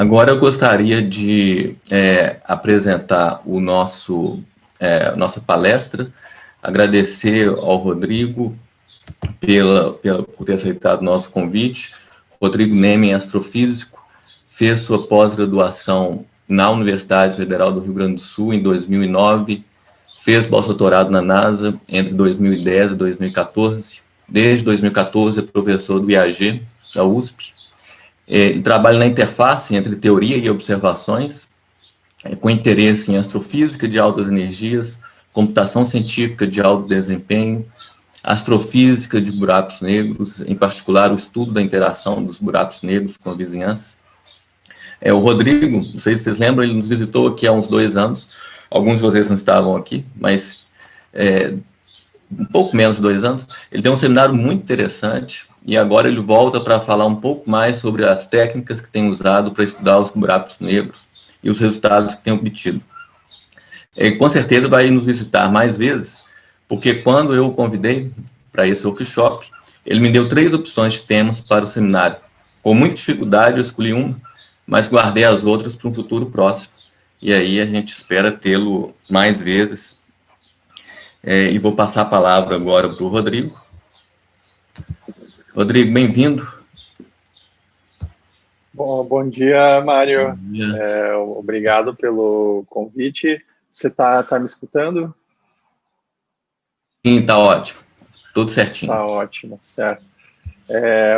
Agora eu gostaria de apresentar nossa palestra, agradecer ao Rodrigo por ter aceitado o nosso convite. Rodrigo Nemen, astrofísico, fez sua pós-graduação na Universidade Federal do Rio Grande do Sul em 2009, fez pós-doutorado na NASA entre 2010 e 2014. Desde 2014 é professor do IAG, da USP. Ele trabalha na interface entre teoria e observações, com interesse em astrofísica de altas energias, computação científica de alto desempenho, astrofísica de buracos negros, em particular o estudo da interação dos buracos negros com a vizinhança. O Rodrigo, não sei se vocês lembram, ele nos visitou aqui há uns 2 anos, alguns de vocês não estavam aqui, mas um pouco menos de 2 anos. Ele tem um seminário muito interessante e agora ele volta para falar um pouco mais sobre as técnicas que tem usado para estudar os buracos negros e os resultados que tem obtido. Com certeza vai nos visitar mais vezes, porque quando eu o convidei para esse workshop, ele me deu 3 opções de temas para o seminário. Com muita dificuldade eu escolhi uma, mas guardei as outras para um futuro próximo. E aí a gente espera tê-lo mais vezes. E vou passar a palavra agora para o Rodrigo. Rodrigo, bem-vindo. Bom dia, Mário. Bom dia. Obrigado pelo convite. Você está me escutando? Sim, está ótimo. Tudo certinho. Está ótimo, certo.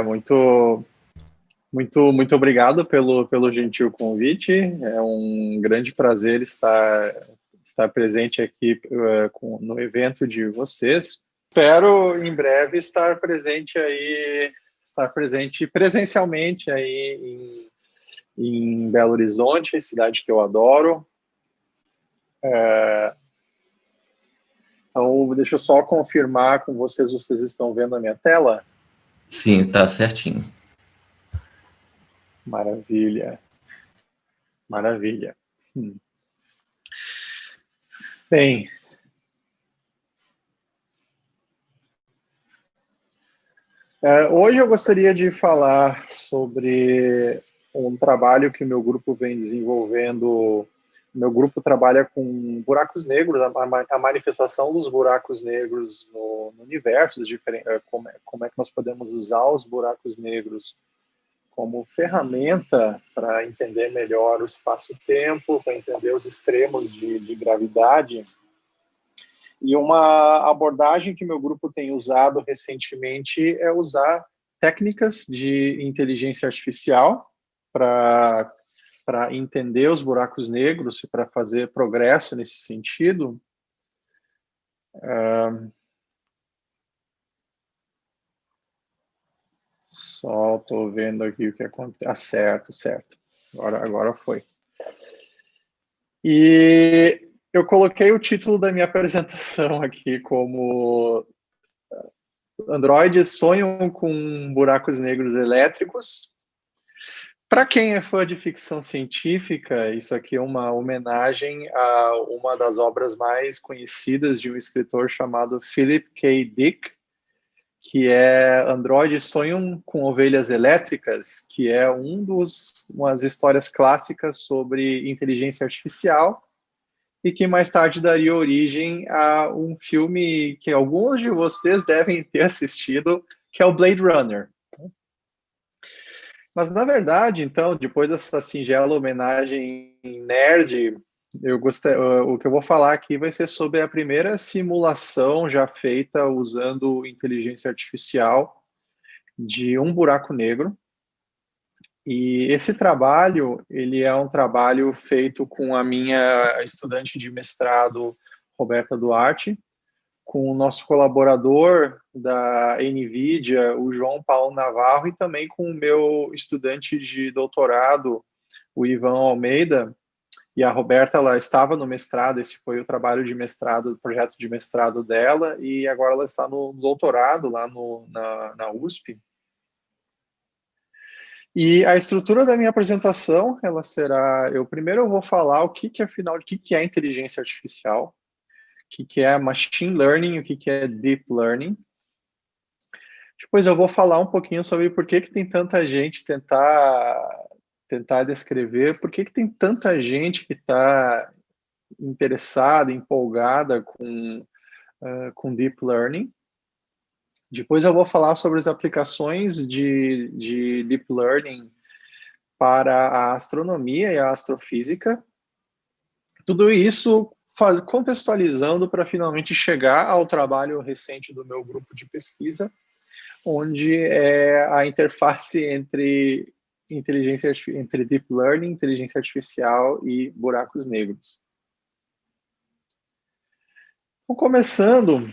Muito obrigado pelo gentil convite. É um grande prazer estar presente aqui no evento de vocês. Espero em breve estar presente presencialmente aí em Belo Horizonte, cidade que eu adoro. Então, deixa eu só confirmar com vocês estão vendo a minha tela? Sim, está certinho. Maravilha. Maravilha. Bem, hoje eu gostaria de falar sobre um trabalho que o meu grupo vem desenvolvendo. Meu grupo trabalha com buracos negros, a manifestação dos buracos negros no universo, como é que nós podemos usar os buracos negros como ferramenta para entender melhor o espaço-tempo, para entender os extremos de gravidade. E uma abordagem que meu grupo tem usado recentemente é usar técnicas de inteligência artificial para entender os buracos negros e para fazer progresso nesse sentido. Só estou vendo aqui o que acontece. Certo. Agora foi. E eu coloquei o título da minha apresentação aqui como Androides sonham com buracos negros elétricos. Para quem é fã de ficção científica, isso aqui é uma homenagem a uma das obras mais conhecidas de um escritor chamado Philip K. Dick, que é Androides sonham com ovelhas elétricas, que é umas histórias clássicas sobre inteligência artificial, e que mais tarde daria origem a um filme que alguns de vocês devem ter assistido, que é o Blade Runner. Mas, na verdade, então, depois dessa singela homenagem nerd, o que eu vou falar aqui vai ser sobre a primeira simulação já feita usando inteligência artificial de um buraco negro. E esse trabalho, ele é um trabalho feito com a minha estudante de mestrado, Roberta Duarte, com o nosso colaborador da NVIDIA, o João Paulo Navarro, e também com o meu estudante de doutorado, o Ivan Almeida. E a Roberta, ela estava no mestrado, esse foi o trabalho de mestrado, o projeto de mestrado dela, e agora ela está no doutorado lá na USP. E a estrutura da minha apresentação, ela será... Primeiro eu vou falar o que é inteligência artificial, o que é machine learning, o que é deep learning. Depois eu vou falar um pouquinho sobre por que tem tanta gente tentar descrever por que tem tanta gente que está interessada, empolgada com Deep Learning. Depois eu vou falar sobre as aplicações de Deep Learning para a astronomia e a astrofísica. Tudo isso contextualizando para finalmente chegar ao trabalho recente do meu grupo de pesquisa, onde é a interface entre Deep Learning, inteligência artificial e buracos negros. Então, começando,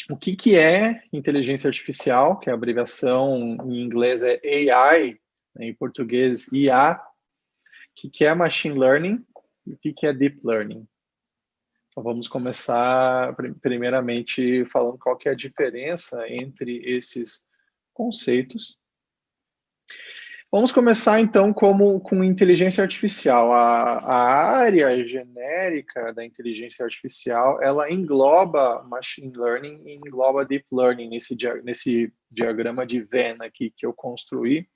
o que é inteligência artificial, que a abreviação em inglês é AI, em português IA, o que é Machine Learning e o que é Deep Learning. Então, vamos começar primeiramente falando qual que é a diferença entre esses conceitos. Vamos começar então com inteligência artificial. A área genérica da inteligência artificial, ela engloba machine learning e engloba deep learning nesse diagrama de Venn aqui que eu construí.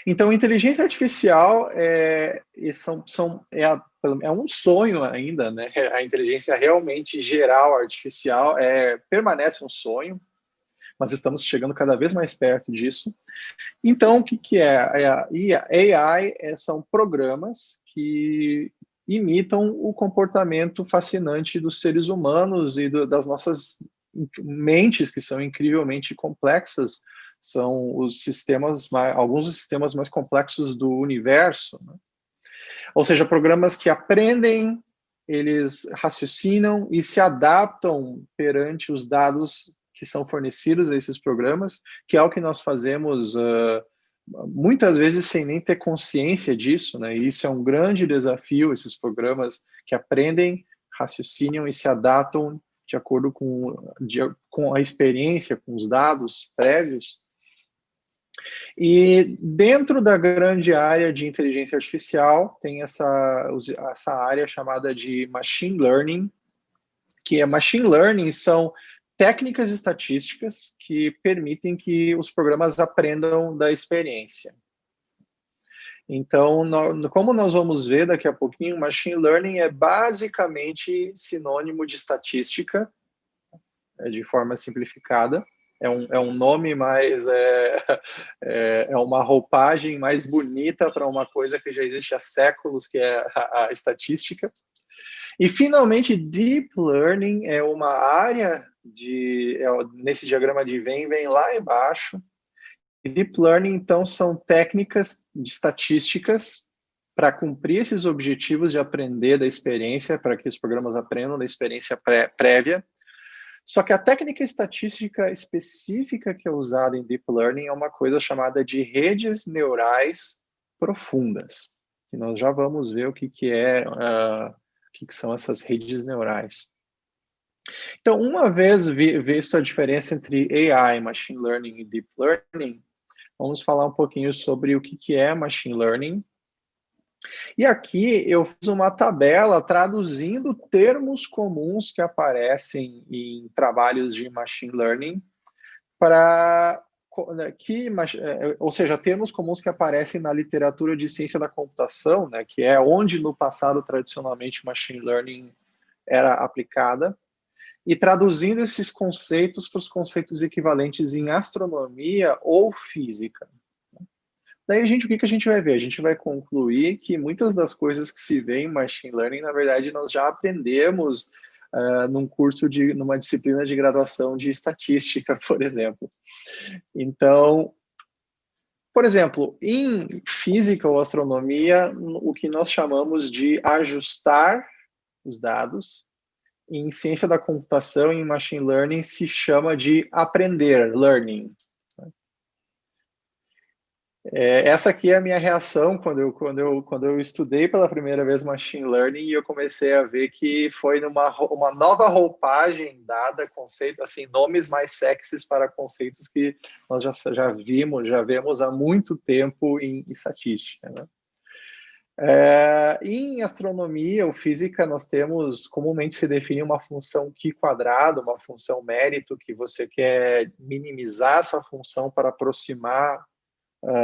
Então, inteligência artificial é um sonho ainda, né? A inteligência realmente geral artificial permanece um sonho, mas estamos chegando cada vez mais perto disso. Então, o que é? A AI são programas que imitam o comportamento fascinante dos seres humanos e das nossas mentes, que são incrivelmente complexas, são alguns dos sistemas mais complexos do universo, né? Ou seja, programas que aprendem, eles raciocinam e se adaptam perante os dados que são fornecidos a esses programas, que é o que nós fazemos muitas vezes sem nem ter consciência disso, né? E isso é um grande desafio, esses programas que aprendem, raciocinam e se adaptam de acordo com a experiência, com os dados prévios. E dentro da grande área de inteligência artificial, tem essa área chamada de Machine Learning, que Machine Learning são técnicas estatísticas que permitem que os programas aprendam da experiência. Então, como nós vamos ver daqui a pouquinho, Machine Learning é basicamente sinônimo de estatística, de forma simplificada. É um nome mais, é uma roupagem mais bonita para uma coisa que já existe há séculos, que é a estatística. E, finalmente, Deep Learning é uma área nesse diagrama de Venn, vem lá embaixo. E Deep Learning, então, são técnicas de estatísticas para cumprir esses objetivos de aprender da experiência, para que os programas aprendam da experiência prévia. Só que a técnica estatística específica que é usada em Deep Learning é uma coisa chamada de redes neurais profundas. E nós já vamos ver o que são essas redes neurais. Então, uma vez visto a diferença entre AI, Machine Learning e Deep Learning, vamos falar um pouquinho sobre o que é Machine Learning. E aqui eu fiz uma tabela traduzindo termos comuns que aparecem em trabalhos de Machine Learning ou seja, termos comuns que aparecem na literatura de ciência da computação, né, que é onde no passado tradicionalmente Machine Learning era aplicada, e traduzindo esses conceitos para os conceitos equivalentes em astronomia ou física. Daí, o que a gente vai ver? A gente vai concluir que muitas das coisas que se vê em Machine Learning, na verdade, nós já aprendemos numa disciplina de graduação de estatística, por exemplo. Então, por exemplo, em física ou astronomia, o que nós chamamos de ajustar os dados, em ciência da computação, em machine learning, se chama de aprender, learning. Essa aqui é a minha reação quando eu estudei pela primeira vez machine learning e eu comecei a ver que foi uma nova roupagem dada, conceito, assim, nomes mais sexys para conceitos que nós já vemos há muito tempo em estatística, né? Em astronomia ou física, nós temos, comumente se define uma função Q quadrado, uma função mérito, que você quer minimizar essa função para aproximar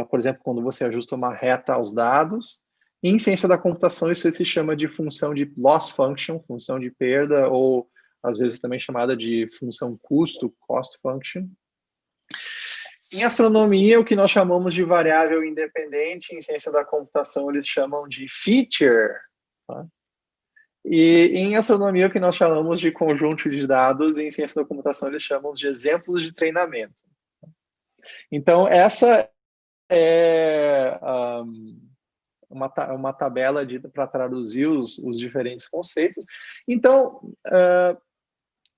por exemplo, quando você ajusta uma reta aos dados. Em ciência da computação, isso se chama de função de loss function, função de perda, ou às vezes também chamada de função custo, cost function. Em astronomia, o que nós chamamos de variável independente, em ciência da computação eles chamam de feature. Tá? E em astronomia, o que nós chamamos de conjunto de dados, em ciência da computação eles chamam de exemplos de treinamento. Então, essa é uma tabela para traduzir os diferentes conceitos. Então,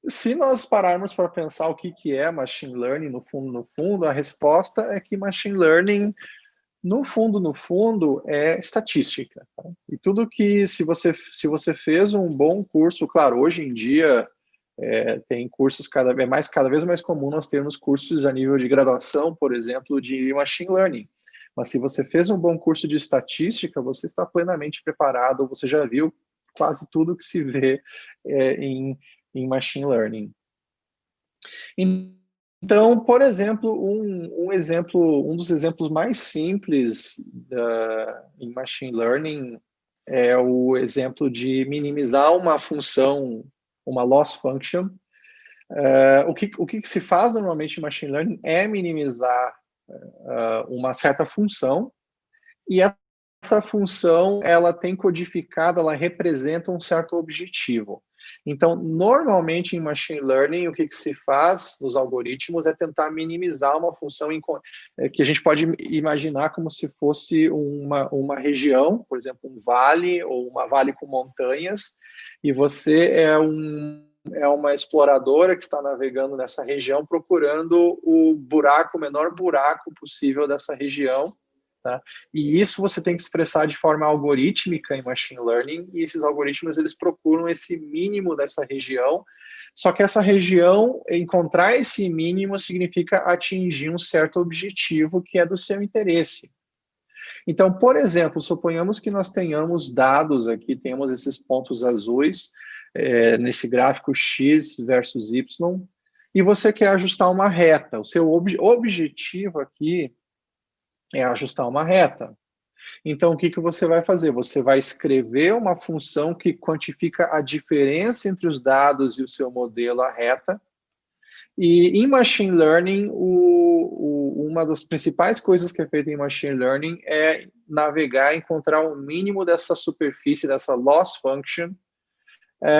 se nós pararmos para pensar o que é machine learning, no fundo, a resposta é que machine learning, no fundo, é estatística. Tá? E tudo que, se você fez um bom curso, claro, hoje em dia tem cursos cada vez mais comum nós termos cursos a nível de graduação, por exemplo, de machine learning. Mas se você fez um bom curso de estatística, você está plenamente preparado, você já viu quase tudo que se vê em machine learning. Então, por exemplo, um dos exemplos mais simples em machine learning é o exemplo de minimizar uma função, uma loss function. O que se faz normalmente em machine learning é minimizar uma certa função, e essa função ela tem codificada, ela representa um certo objetivo. Então, normalmente em machine learning, o que se faz nos algoritmos é tentar minimizar uma função que a gente pode imaginar como se fosse uma região, por exemplo, um vale ou uma vale com montanhas, e você é uma exploradora que está navegando nessa região procurando o menor buraco possível dessa região. Tá? E isso você tem que expressar de forma algorítmica em machine learning, e esses algoritmos eles procuram esse mínimo dessa região, só que essa região, encontrar esse mínimo significa atingir um certo objetivo que é do seu interesse. Então, por exemplo, suponhamos que nós tenhamos dados aqui, temos esses pontos azuis, nesse gráfico X versus Y, e você quer ajustar uma reta. O seu objetivo aqui é ajustar uma reta. Então, o que você vai fazer? Você vai escrever uma função que quantifica a diferença entre os dados e o seu modelo, a reta. E em machine learning, uma das principais coisas que é feita em machine learning é navegar, encontrar o mínimo dessa superfície, dessa loss function,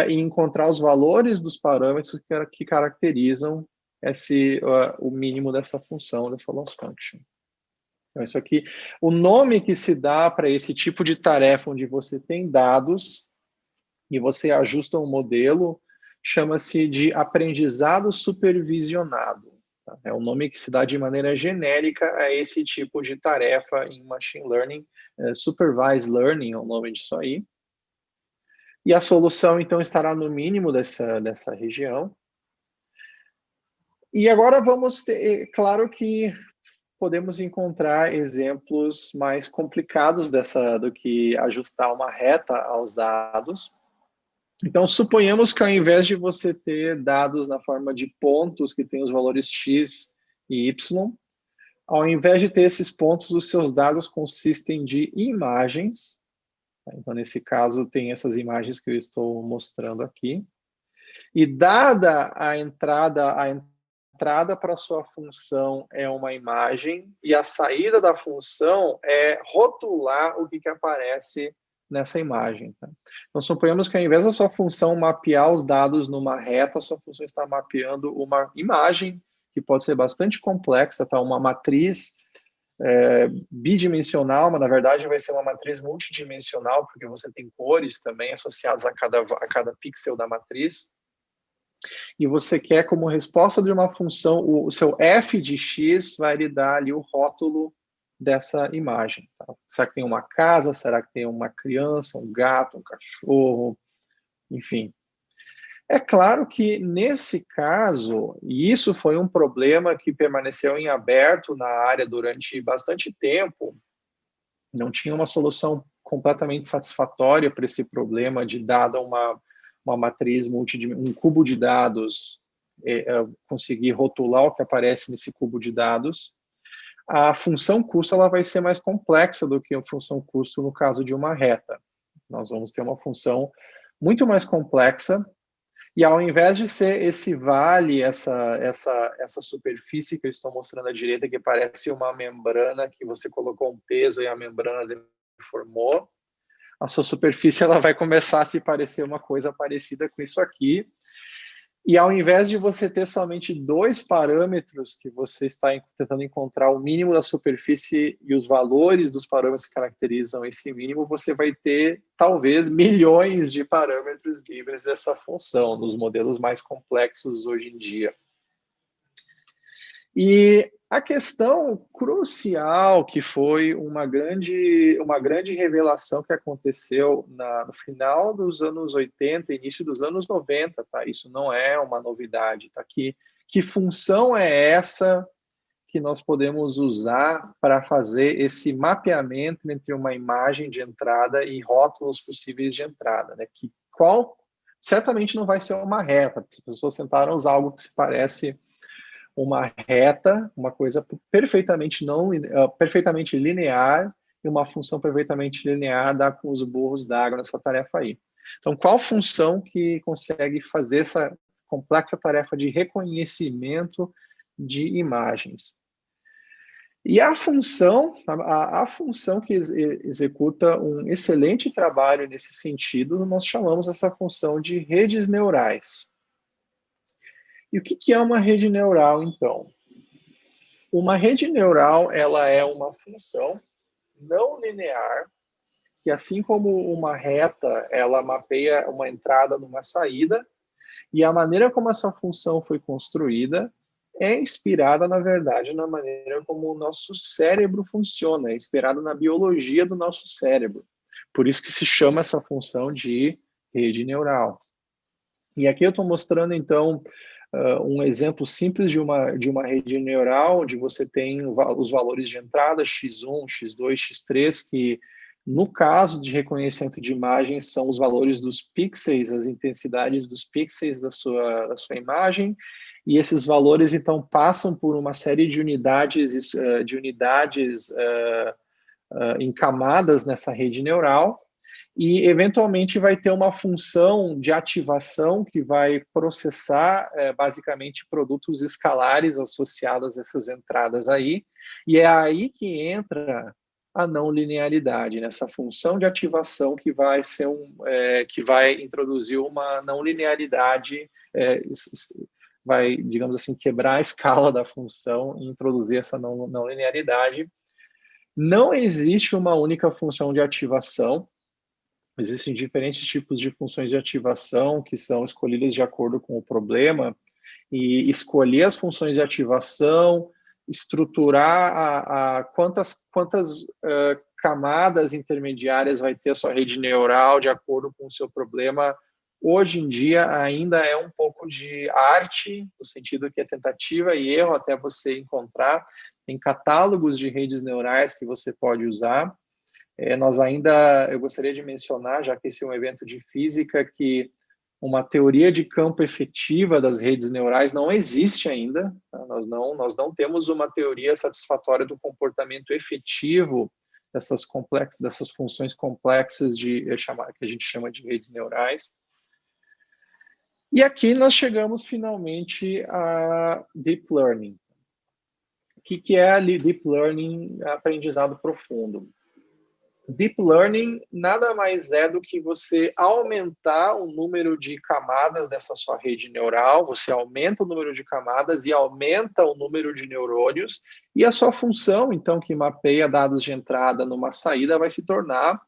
e encontrar os valores dos parâmetros que caracterizam o mínimo dessa função, dessa loss function. Então, isso aqui, o nome que se dá para esse tipo de tarefa onde você tem dados e você ajusta um modelo, chama-se de aprendizado supervisionado. Tá? É um nome que se dá de maneira genérica a esse tipo de tarefa em machine learning. Supervised learning é o nome disso aí. E a solução, então, estará no mínimo dessa região. E agora vamos ter, claro que podemos encontrar exemplos mais complicados do que ajustar uma reta aos dados. Então, suponhamos que ao invés de você ter dados na forma de pontos que tem os valores x e y, ao invés de ter esses pontos, os seus dados consistem de imagens. Então, nesse caso, tem essas imagens que eu estou mostrando aqui. E dada a entrada para sua função é uma imagem e a saída da função é rotular o que aparece nessa imagem. Tá? Então, suponhamos que ao invés da sua função mapear os dados numa reta, a sua função está mapeando uma imagem que pode ser bastante complexa, tá? Uma matriz bidimensional, mas na verdade vai ser uma matriz multidimensional, porque você tem cores também associadas a cada pixel da matriz. E você quer, como resposta de uma função, o seu f de x vai lhe dar ali o rótulo dessa imagem. Tá? Será que tem uma casa? Será que tem uma criança, um gato, um cachorro? Enfim. É claro que, nesse caso, e isso foi um problema que permaneceu em aberto na área durante bastante tempo, não tinha uma solução completamente satisfatória para esse problema de dada uma matriz um cubo de dados, conseguir rotular o que aparece nesse cubo de dados. a função custo ela vai ser mais complexa do que a função custo no caso de uma reta. Nós vamos ter uma função muito mais complexa, e ao invés de ser esse vale, essa superfície que eu estou mostrando à direita, que parece uma membrana que você colocou um peso e a membrana deformou, a sua superfície ela vai começar a se parecer uma coisa parecida com isso aqui. E ao invés de você ter somente 2 parâmetros que você está tentando encontrar o mínimo da superfície e os valores dos parâmetros que caracterizam esse mínimo, você vai ter, talvez, milhões de parâmetros livres dessa função, nos modelos mais complexos hoje em dia. E a questão crucial, que foi uma grande revelação que aconteceu no final dos anos 80, início dos anos 90, tá? Isso não é uma novidade, tá? Que função é essa que nós podemos usar para fazer esse mapeamento entre uma imagem de entrada e rótulos possíveis de entrada, né? Certamente não vai ser uma reta, as pessoas tentaram usar algo que se parece uma reta, uma coisa perfeitamente linear, e uma função perfeitamente linear dá com os burros d'água nessa tarefa aí. Então, qual função que consegue fazer essa complexa tarefa de reconhecimento de imagens? E a função que executa um excelente trabalho nesse sentido, nós chamamos essa função de redes neurais. E o que é uma rede neural, então? Uma rede neural, ela é uma função não linear, que assim como uma reta, ela mapeia uma entrada numa saída, e a maneira como essa função foi construída é inspirada, na verdade, na maneira como o nosso cérebro funciona, é inspirada na biologia do nosso cérebro. Por isso que se chama essa função de rede neural. E aqui eu estou mostrando, então, um exemplo simples de uma rede neural, onde você tem os valores de entrada, x1, x2, x3, que, no caso de reconhecimento de imagens, são os valores dos pixels, as intensidades dos pixels da sua imagem, e esses valores, então, passam por uma série de unidades em camadas nessa rede neural, e eventualmente vai ter uma função de ativação que vai processar basicamente produtos escalares associados a essas entradas aí, e é aí que entra a não linearidade, nessa função de ativação que vai ser que vai introduzir uma não linearidade, vai, digamos assim, quebrar a escala da função e introduzir essa não linearidade. Não existe uma única função de ativação. Existem diferentes tipos de funções de ativação que são escolhidas de acordo com o problema, e escolher as funções de ativação, estruturar quantas camadas intermediárias vai ter a sua rede neural de acordo com o seu problema, hoje em dia ainda é um pouco de arte, no sentido que é tentativa e erro até você encontrar. Tem catálogos de redes neurais que você pode usar. Eu gostaria de mencionar, já que esse é um evento de física, que uma teoria de campo efetiva das redes neurais não existe ainda. Tá? Nós não temos uma teoria satisfatória do comportamento efetivo dessas funções complexas que a gente chama de redes neurais. E aqui nós chegamos finalmente a Deep Learning. O que é Deep Learning, aprendizado profundo? Deep Learning nada mais é do que você aumentar o número de camadas dessa sua rede neural, você aumenta o número de camadas e aumenta o número de neurônios, e a sua função, então, que mapeia dados de entrada numa saída, vai se tornar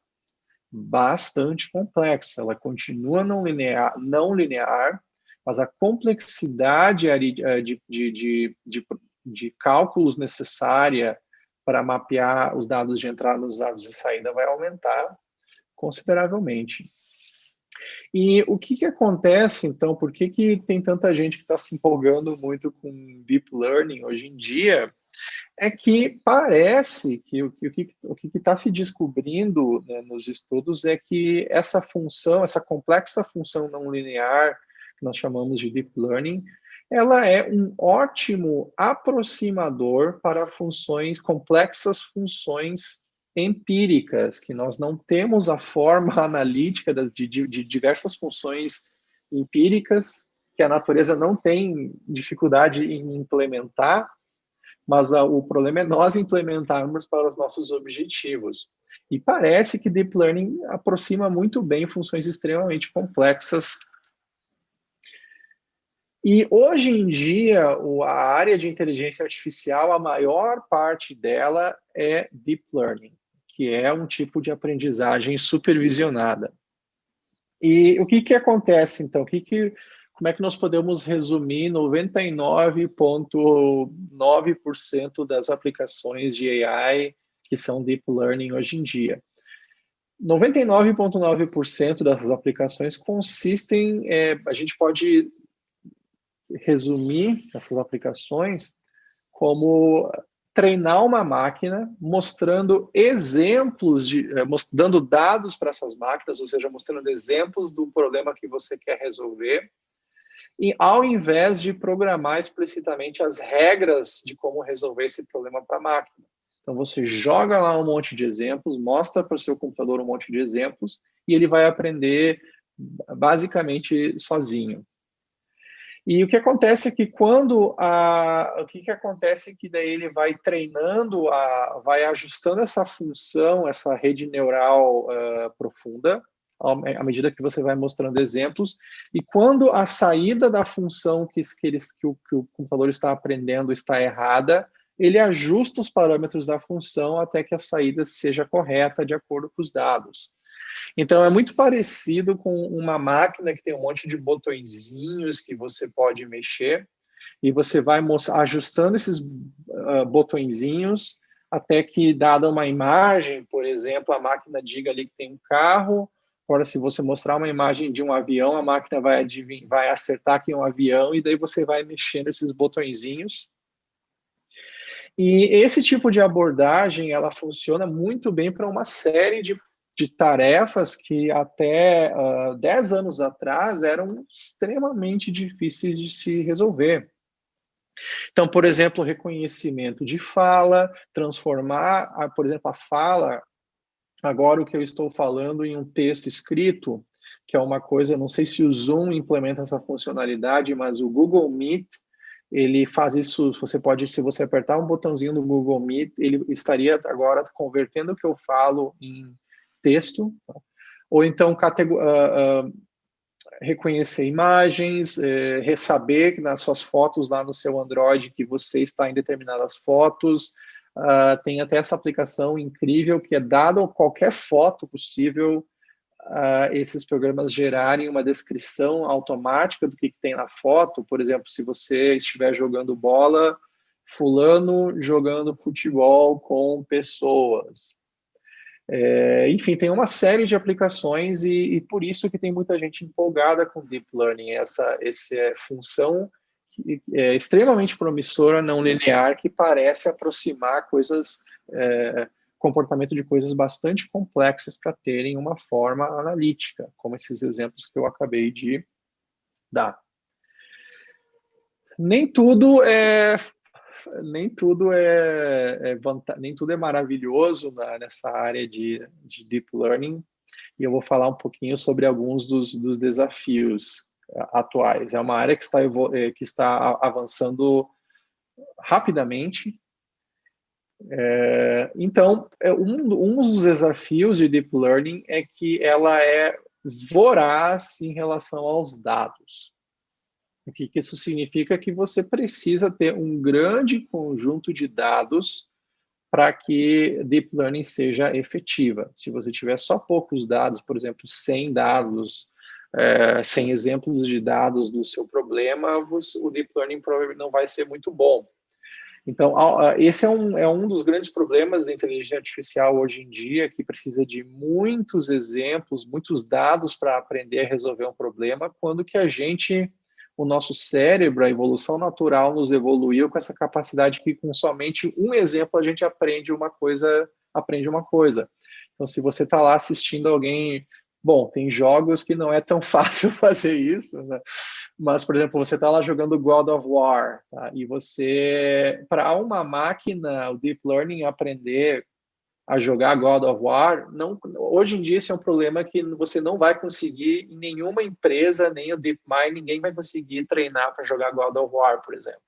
bastante complexa. Ela continua não linear, mas a complexidade de cálculos necessária para mapear os dados de entrada nos dados de saída vai aumentar consideravelmente. E o que acontece, então, por que tem tanta gente que está se empolgando muito com Deep Learning hoje em dia? É que parece que o que está se descobrindo, né, nos estudos é que essa complexa função não linear, que nós chamamos de Deep Learning, ela é um ótimo aproximador para funções, complexas funções empíricas, que nós não temos a forma analítica de diversas funções empíricas, que a natureza não tem dificuldade em implementar, mas o problema é nós implementarmos para os nossos objetivos. E parece que Deep Learning aproxima muito bem funções extremamente complexas. E hoje em dia, a área de inteligência artificial, a maior parte dela é Deep Learning, que é um tipo de aprendizagem supervisionada. E o que acontece, então? Como é que nós podemos resumir 99,9% das aplicações de AI que são Deep Learning hoje em dia? 99,9% dessas aplicações consistem, a gente pode resumir essas aplicações como treinar uma máquina, mostrando exemplos, dando dados para essas máquinas, ou seja, mostrando exemplos do problema que você quer resolver, e ao invés de programar explicitamente as regras de como resolver esse problema para a máquina. Então, você joga lá um monte de exemplos, mostra para o seu computador um monte de exemplos, e ele vai aprender basicamente sozinho. E o que acontece é que que acontece é que daí ele vai treinando, vai ajustando essa função, essa rede neural profunda, à medida que você vai mostrando exemplos, e quando a saída da função que o computador está aprendendo está errada, ele ajusta os parâmetros da função até que a saída seja correta de acordo com os dados. Então, é muito parecido com uma máquina que tem um monte de botõezinhos que você pode mexer, e você vai ajustando esses botõezinhos até que, dada uma imagem, por exemplo, a máquina diga ali que tem um carro. Agora, se você mostrar uma imagem de um avião, a máquina vai acertar que é um avião, e daí você vai mexendo esses botõezinhos. E esse tipo de abordagem, ela funciona muito bem para uma série de tarefas que até 10 anos atrás eram extremamente difíceis de se resolver. Então, por exemplo, reconhecimento de fala, transformar, por exemplo, a fala, agora o que eu estou falando em um texto escrito, que é uma coisa, não sei se o Zoom implementa essa funcionalidade, mas o Google Meet, ele faz isso, se você apertar um botãozinho no Google Meet, ele estaria agora convertendo o que eu falo em texto, ou então reconhecer imagens, saber nas suas fotos lá no seu Android que você está em determinadas fotos. Tem até essa aplicação incrível que é dada qualquer foto possível, esses programas gerarem uma descrição automática do que tem na foto. Por exemplo, se você estiver jogando bola, fulano jogando futebol com pessoas. Enfim, tem uma série de aplicações e por isso que tem muita gente empolgada com Deep Learning, essa função extremamente promissora, não linear, que parece aproximar comportamento de coisas bastante complexas para terem uma forma analítica, como esses exemplos que eu acabei de dar. Nem tudo é maravilhoso nessa área de Deep Learning, e eu vou falar um pouquinho sobre alguns dos desafios atuais. É uma área que está avançando rapidamente. Então, um dos desafios de Deep Learning é que ela é voraz em relação aos dados. O que isso significa? Que você precisa ter um grande conjunto de dados para que Deep Learning seja efetiva. Se você tiver só poucos dados, por exemplo, 100 dados, 100 exemplos de dados do seu problema, o Deep Learning provavelmente não vai ser muito bom. Então, esse é um dos grandes problemas da inteligência artificial hoje em dia, que precisa de muitos exemplos, muitos dados para aprender a resolver um problema, quando que o nosso cérebro, a evolução natural nos evoluiu com essa capacidade que com somente um exemplo a gente aprende uma coisa. Então, se você está lá assistindo alguém Bom, tem jogos que não é tão fácil fazer isso, né? Mas, por exemplo, você está lá jogando God of War, tá? E você, para uma máquina, o Deep Learning aprender a jogar God of War, não, hoje em dia esse é um problema que você não vai conseguir em nenhuma empresa, nem o DeepMind, ninguém vai conseguir treinar para jogar God of War, por exemplo.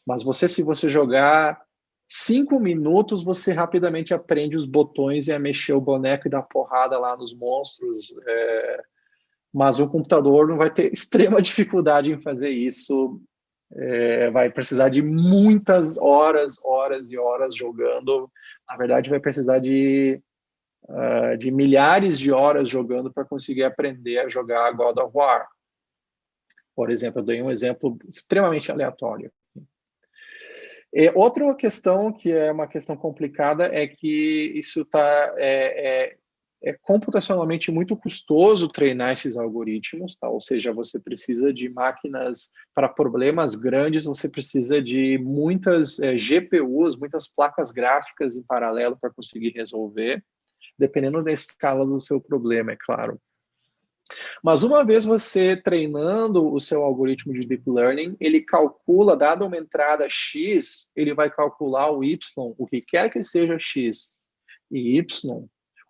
Mas você, se você jogar 5 minutos, você rapidamente aprende os botões e a mexer o boneco e dar porrada lá nos monstros. Mas o computador não vai ter extrema dificuldade em fazer isso. Vai precisar de muitas horas, horas e horas jogando. Na verdade, vai precisar de milhares de horas jogando para conseguir aprender a jogar God of War. Por exemplo, eu dei um exemplo extremamente aleatório. Outra questão que é uma questão complicada é que isso é computacionalmente muito custoso treinar esses algoritmos, tá? Ou seja, você precisa de máquinas para problemas grandes, você precisa de muitas GPUs, muitas placas gráficas em paralelo para conseguir resolver, dependendo da escala do seu problema, é claro. Mas uma vez você treinando o seu algoritmo de deep learning, ele calcula, dada uma entrada x, ele vai calcular o y, o que quer que seja x e y.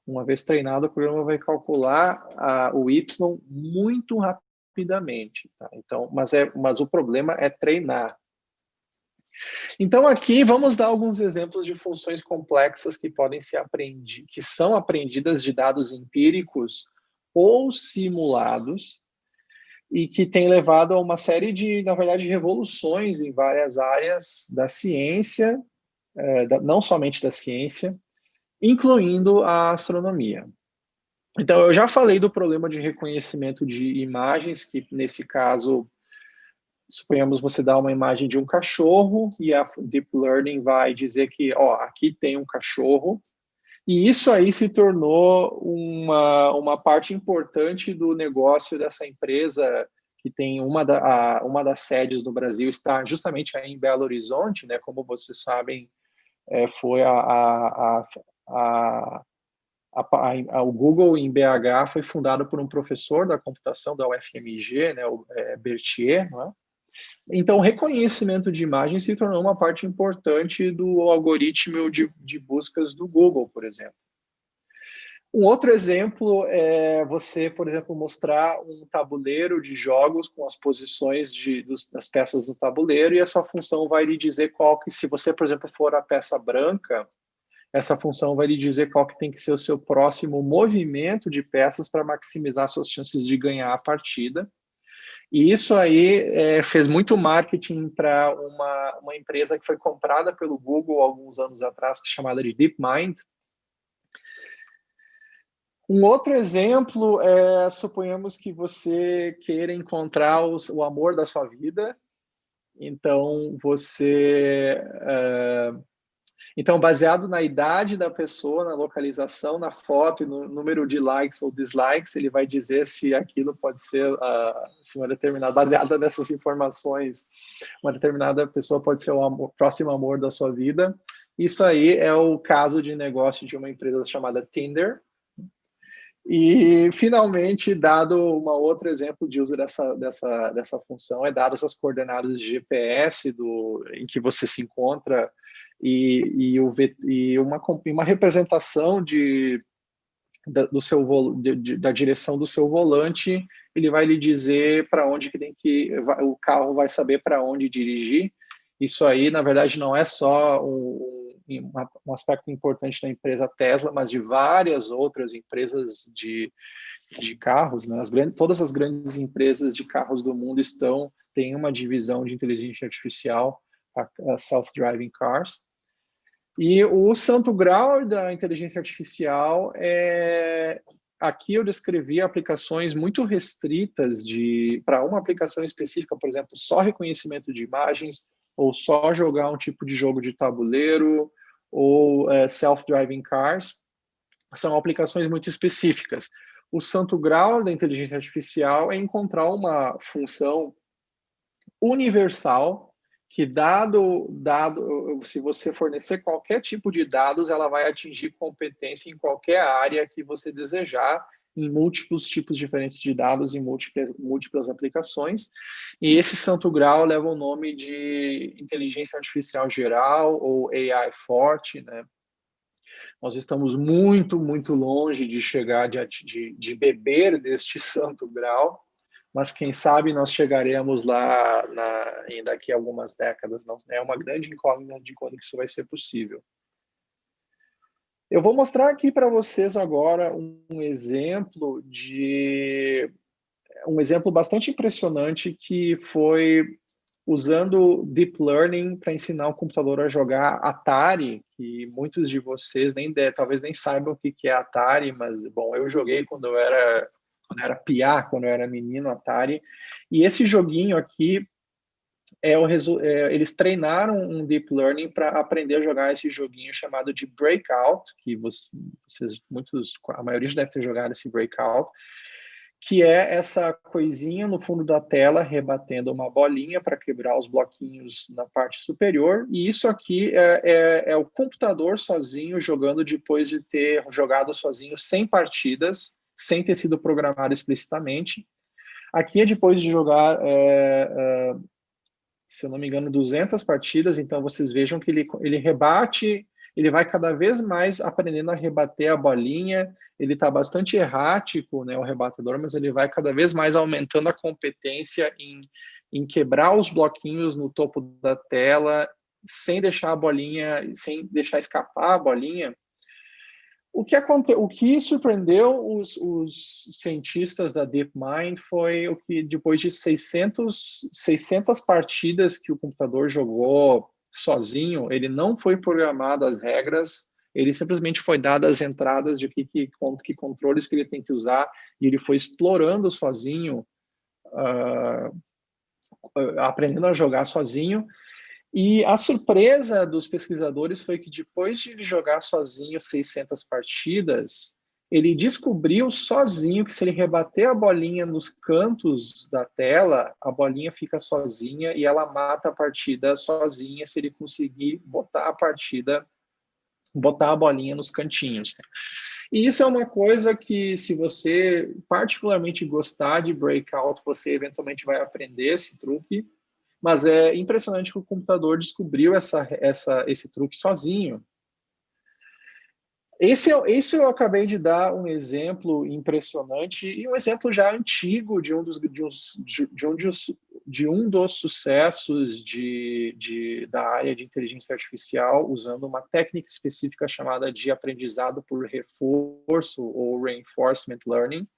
Uma vez treinado, o programa vai calcular o y muito rapidamente. Tá? Então, mas o problema é treinar. Então, aqui vamos dar alguns exemplos de funções complexas que podem ser aprendidas, que são aprendidas de dados empíricos ou simulados, e que tem levado a uma série de, na verdade, revoluções em várias áreas da ciência, não somente da ciência, incluindo a astronomia. Então, eu já falei do problema de reconhecimento de imagens, que nesse caso, suponhamos você dá uma imagem de um cachorro e a Deep Learning vai dizer que, aqui tem um cachorro, e isso aí se tornou uma parte importante do negócio dessa empresa, que tem uma das sedes no Brasil, está justamente aí em Belo Horizonte, né? Como vocês sabem, foi o Google em BH foi fundado por um professor da computação da UFMG, né? O Berthier, não é? Então, o reconhecimento de imagens se tornou uma parte importante do algoritmo de buscas do Google, por exemplo. Um outro exemplo é você, por exemplo, mostrar um tabuleiro de jogos com as posições das peças no tabuleiro, e essa função vai lhe dizer se você, por exemplo, for a peça branca, essa função vai lhe dizer qual que tem que ser o seu próximo movimento de peças para maximizar suas chances de ganhar a partida. E isso aí fez muito marketing para uma empresa que foi comprada pelo Google alguns anos atrás, chamada de DeepMind. Um outro exemplo suponhamos que você queira encontrar o amor da sua vida. Então, Então, baseado na idade da pessoa, na localização, na foto e no número de likes ou dislikes, ele vai dizer se aquilo pode ser, se uma determinada, baseada nessas informações, uma determinada pessoa pode ser o próximo amor da sua vida. Isso aí é o caso de negócio de uma empresa chamada Tinder. E, finalmente, dado um outro exemplo de uso dessa função, dadas as coordenadas de GPS em que você se encontra e uma representação da direção do seu volante, ele vai lhe dizer para onde que o carro vai saber para onde dirigir. Isso aí, na verdade, não é só um aspecto importante da empresa Tesla, mas de várias outras empresas de carros, né? Todas as grandes empresas de carros do mundo têm uma divisão de inteligência artificial, a self-driving cars. E o santo grau da inteligência artificial aqui eu descrevi aplicações muito restritas para uma aplicação específica, por exemplo, só reconhecimento de imagens, ou só jogar um tipo de jogo de tabuleiro, ou self-driving cars. São aplicações muito específicas. O santo grau da inteligência artificial é encontrar uma função universal que se você fornecer qualquer tipo de dados, ela vai atingir competência em qualquer área que você desejar, em múltiplos tipos diferentes de dados, em múltiplas aplicações. E esse santo grau leva o nome de inteligência artificial geral, ou AI forte, né? Nós estamos muito, muito longe de chegar, de beber deste santo grau, mas quem sabe nós chegaremos lá daqui a algumas décadas. Não, é uma grande incógnita de quando isso vai ser possível. Eu vou mostrar aqui para vocês agora um exemplo bastante impressionante, que foi usando Deep Learning para ensinar o computador a jogar Atari, que muitos de vocês talvez nem saibam o que é Atari, mas, bom, eu joguei quando eu era piá, quando eu era menino, Atari. E esse joguinho aqui, eles treinaram um Deep Learning para aprender a jogar esse joguinho chamado de Breakout, que a maioria já deve ter jogado esse Breakout, que é essa coisinha no fundo da tela rebatendo uma bolinha para quebrar os bloquinhos na parte superior, e isso aqui é o computador sozinho jogando depois de ter jogado sozinho 100 partidas, sem ter sido programado explicitamente. Aqui é depois de jogar, se eu não me engano, 200 partidas, então vocês vejam que ele rebate, ele vai cada vez mais aprendendo a rebater a bolinha, ele está bastante errático, né, o rebatedor, mas ele vai cada vez mais aumentando a competência em quebrar os bloquinhos no topo da tela, sem deixar escapar a bolinha. O que surpreendeu os cientistas da DeepMind foi o que, depois de 600 partidas que o computador jogou sozinho, ele não foi programado as regras, ele simplesmente foi dado as entradas de que controles que ele tem que usar, e ele foi explorando sozinho, aprendendo a jogar sozinho. E a surpresa dos pesquisadores foi que, depois de ele jogar sozinho 600 partidas, ele descobriu sozinho que, se ele rebater a bolinha nos cantos da tela, a bolinha fica sozinha e ela mata a partida sozinha, se ele conseguir botar a bolinha nos cantinhos. E isso é uma coisa que, se você particularmente gostar de Breakout, você eventualmente vai aprender esse truque. Mas é impressionante que o computador descobriu esse truque sozinho. Esse eu acabei de dar um exemplo impressionante e um exemplo já antigo de um dos sucessos da área de inteligência artificial, usando uma técnica específica chamada de aprendizado por reforço, ou Reinforcement Learning.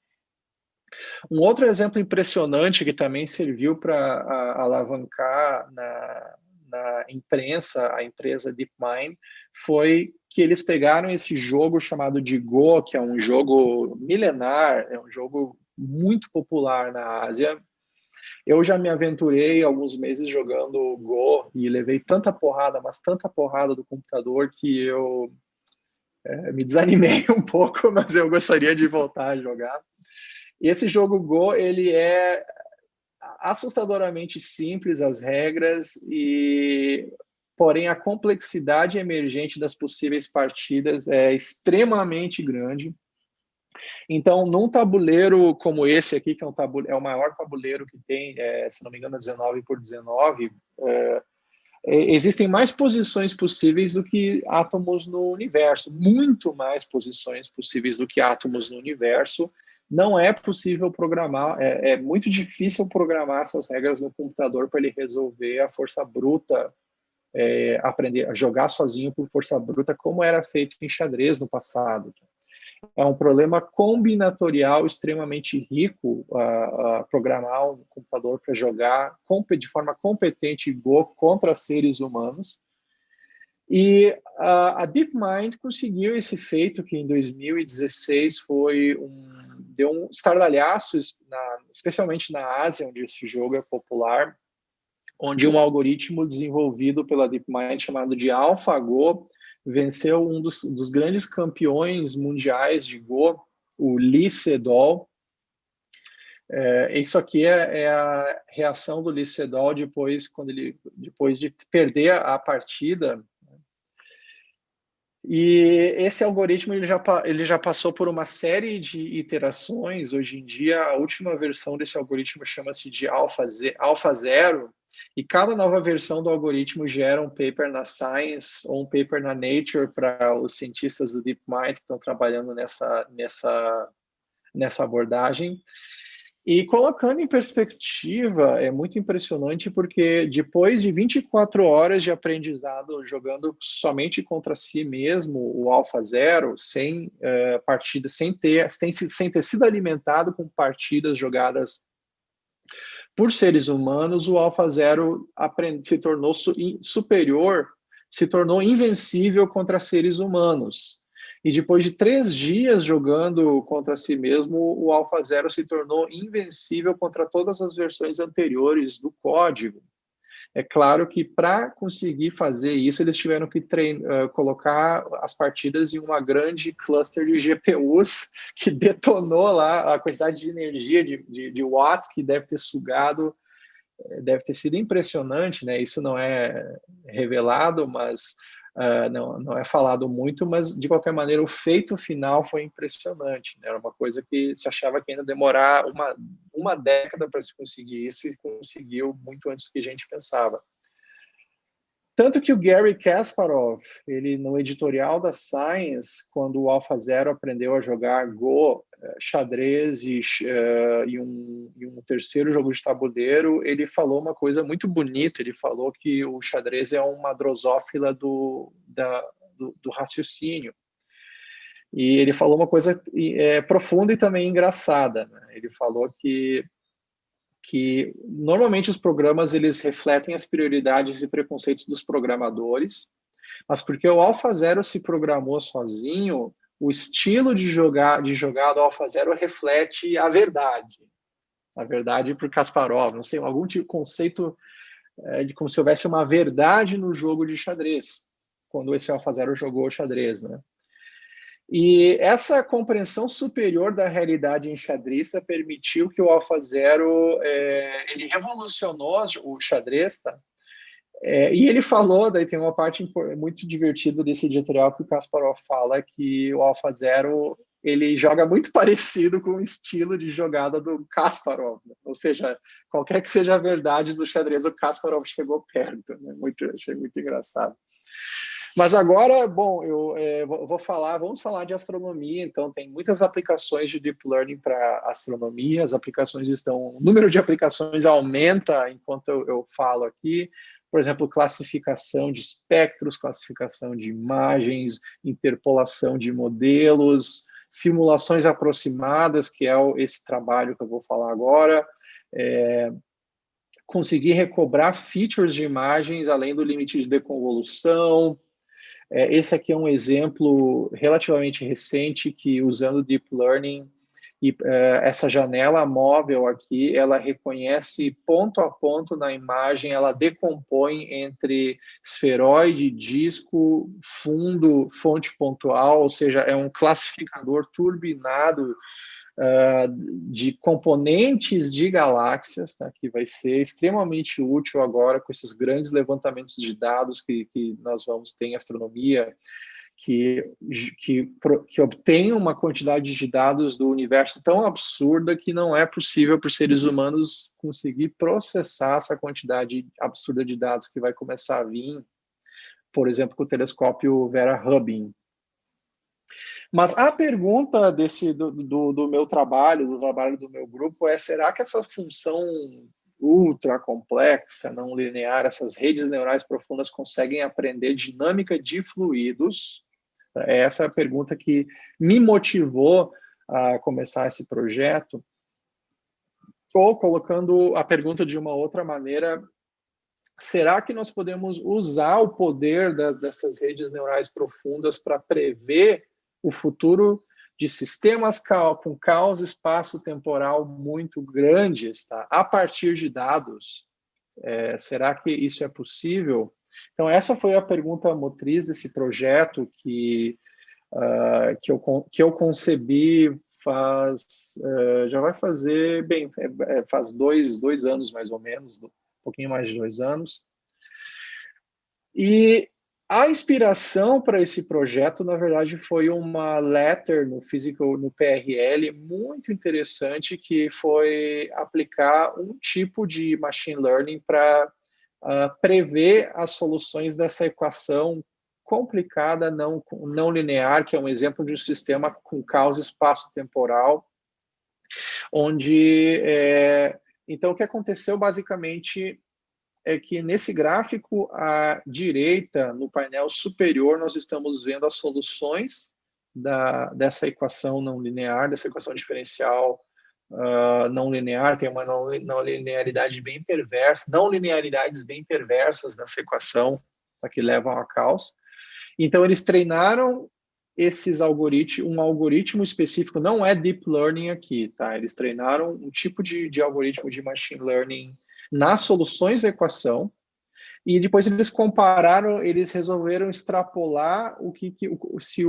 Um outro exemplo impressionante que também serviu para alavancar na imprensa, a empresa DeepMind, foi que eles pegaram esse jogo chamado de Go, que é um jogo milenar, é um jogo muito popular na Ásia. Eu já me aventurei alguns meses jogando Go e levei tanta porrada, mas tanta porrada do computador, que eu me desanimei um pouco, mas eu gostaria de voltar a jogar. E esse jogo Go, ele é assustadoramente simples, as regras, porém a complexidade emergente das possíveis partidas é extremamente grande. Então, num tabuleiro como esse aqui, que é o maior tabuleiro que tem, se não me engano, 19 por 19, existem mais posições possíveis do que átomos no universo, muito mais posições possíveis do que átomos no universo. Não é possível programar, é muito difícil programar essas regras no computador para ele resolver a força bruta, aprender a jogar sozinho por força bruta, como era feito em xadrez no passado. É um problema combinatorial extremamente rico, programar um computador para jogar de forma competente Go contra seres humanos. E a DeepMind conseguiu esse feito, que em 2016 deu um estardalhaço, especialmente na Ásia, onde esse jogo é popular, onde um algoritmo desenvolvido pela DeepMind, chamado de AlphaGo, venceu um dos grandes campeões mundiais de Go, o Lee Sedol. Isso aqui é a reação do Lee Sedol depois de perder a partida. E esse algoritmo ele já passou por uma série de iterações. Hoje em dia, a última versão desse algoritmo chama-se de Alpha Zero, e cada nova versão do algoritmo gera um paper na Science ou um paper na Nature para os cientistas do DeepMind que estão trabalhando nessa abordagem. E colocando em perspectiva, é muito impressionante porque depois de 24 horas de aprendizado jogando somente contra si mesmo, o AlphaZero, sem partidas, sem ter sido alimentado com partidas jogadas por seres humanos, o AlphaZero se tornou superior, se tornou invencível contra seres humanos. E depois de 3 dias jogando contra si mesmo, o AlphaZero se tornou invencível contra todas as versões anteriores do código. É claro que para conseguir fazer isso, eles tiveram que colocar as partidas em uma grande cluster de GPUs que detonou lá a quantidade de energia, de watts que deve ter sugado, deve ter sido impressionante, né? Isso não é revelado, mas não é falado muito, mas de qualquer maneira o feito final foi impressionante, né? Era uma coisa que se achava que ainda demorar uma década para se conseguir isso, e conseguiu muito antes do que a gente pensava. Tanto que o Gary Kasparov, ele no editorial da Science, quando o AlphaZero aprendeu a jogar Go, xadrez e um terceiro jogo de tabuleiro, ele falou uma coisa muito bonita. Ele falou que o xadrez é uma drosófila do raciocínio. E ele falou uma coisa profunda e também engraçada, né? Ele falou que normalmente os programas eles refletem as prioridades e preconceitos dos programadores, mas porque o AlphaZero se programou sozinho, o estilo de jogar do AlphaZero reflete a verdade para Kasparov, não sei, algum tipo de conceito de como se houvesse uma verdade no jogo de xadrez, quando esse AlphaZero jogou xadrez, né? E essa compreensão superior da realidade enxadrista permitiu que o AlphaZero ele revolucionou o xadrez, tá? E ele falou, daí tem uma parte muito divertida desse editorial que o Kasparov fala que o AlphaZero ele joga muito parecido com o estilo de jogada do Kasparov, né? Ou seja, qualquer que seja a verdade do xadrez, o Kasparov chegou perto, né? Achei muito engraçado. Mas agora, bom, vamos falar de astronomia. Então, tem muitas aplicações de Deep Learning para astronomia. O número de aplicações aumenta enquanto eu falo aqui. Por exemplo, classificação de espectros, classificação de imagens, interpolação de modelos, simulações aproximadas, que é esse trabalho que eu vou falar agora. Conseguir recobrar features de imagens além do limite de deconvolução. Esse aqui é um exemplo relativamente recente que, usando Deep Learning, e essa janela móvel aqui, ela reconhece ponto a ponto na imagem, ela decompõe entre esferoide, disco, fundo, fonte pontual, ou seja, é um classificador turbinado de componentes de galáxias, tá, que vai ser extremamente útil agora com esses grandes levantamentos de dados que nós vamos ter em astronomia, que obtém uma quantidade de dados do universo tão absurda que não é possível para os seres humanos conseguir processar essa quantidade absurda de dados que vai começar a vir, por exemplo, com o telescópio Vera-Rubin. Mas a pergunta do meu trabalho, do trabalho do meu grupo, será que essa função ultra complexa, não linear, essas redes neurais profundas conseguem aprender dinâmica de fluidos? Essa é a pergunta que me motivou a começar esse projeto. Ou, colocando a pergunta de uma outra maneira, será que nós podemos usar o poder dessas redes neurais profundas para prever o futuro de sistemas com caos espaço-temporal muito grandes, tá? A partir de dados? Será que isso é possível? Então, essa foi a pergunta motriz desse projeto que eu concebi já vai fazer, faz dois anos mais ou menos, um pouquinho mais de 2 anos. E A inspiração para esse projeto, na verdade, foi uma letter no PRL muito interessante, que foi aplicar um tipo de machine learning para prever as soluções dessa equação complicada não linear, que é um exemplo de um sistema com causa espaço-temporal, onde então o que aconteceu basicamente é que nesse gráfico à direita, no painel superior, nós estamos vendo as soluções dessa equação não linear, dessa equação diferencial não linear. Tem uma não linearidade bem perversa, não linearidades bem perversas nessa equação, que levam a caos. Então, eles treinaram um algoritmo específico, não é deep learning aqui, tá? Eles treinaram um tipo de algoritmo de machine learning nas soluções da equação, e depois eles resolveram extrapolar se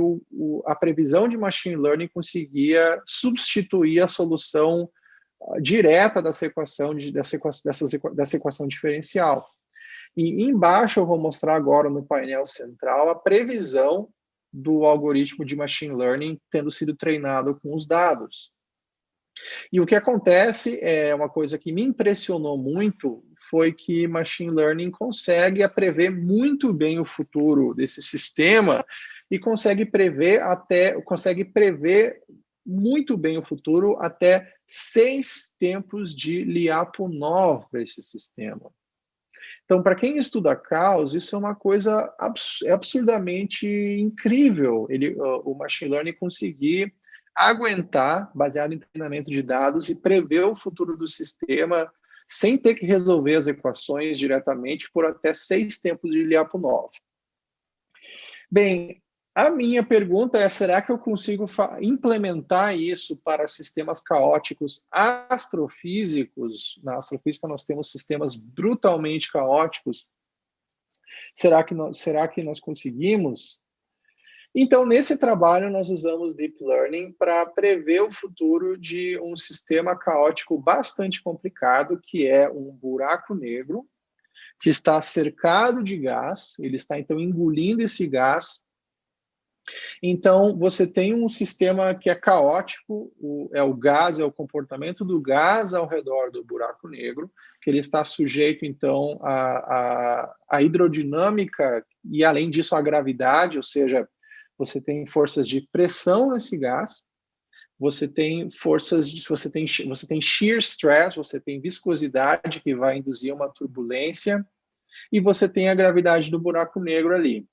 a previsão de machine learning conseguia substituir a solução direta dessa equação diferencial. E embaixo eu vou mostrar agora no painel central a previsão do algoritmo de machine learning tendo sido treinado com os dados. E o que acontece é uma coisa que me impressionou muito, foi que machine learning consegue prever muito bem o futuro desse sistema e consegue prever muito bem o futuro até 6 tempos de Lyapunov para esse sistema. Então, para quem estuda caos, isso é uma coisa absurdamente incrível. O machine learning conseguir aguentar, baseado em treinamento de dados, e prever o futuro do sistema sem ter que resolver as equações diretamente por até 6 tempos de Lyapunov. Bem, a minha pergunta é, será que eu consigo implementar isso para sistemas caóticos astrofísicos? Na astrofísica nós temos sistemas brutalmente caóticos. Será que nós conseguimos? Então, nesse trabalho, nós usamos Deep Learning para prever o futuro de um sistema caótico bastante complicado, que é um buraco negro, que está cercado de gás, ele está, então, engolindo esse gás. Então, você tem um sistema que é caótico, o gás, é o comportamento do gás ao redor do buraco negro, que ele está sujeito, então, à hidrodinâmica e, além disso, à gravidade, ou seja, você tem forças de pressão nesse gás, você tem shear stress, você tem viscosidade que vai induzir uma turbulência, e você tem a gravidade do buraco negro ali.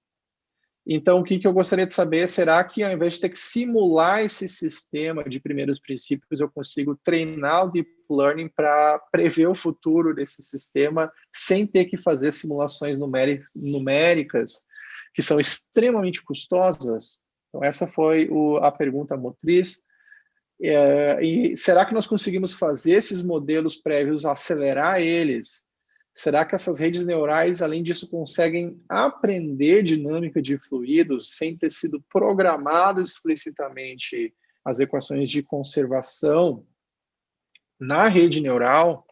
Então, o que eu gostaria de saber, será que ao invés de ter que simular esse sistema de primeiros princípios, eu consigo treinar o Deep Learning para prever o futuro desse sistema sem ter que fazer simulações numéricas, que são extremamente custosas? Então, essa foi a pergunta motriz. E será que nós conseguimos fazer esses modelos prévios, acelerar eles? Será que essas redes neurais, além disso, conseguem aprender dinâmica de fluidos sem ter sido programadas explicitamente as equações de conservação na rede neural?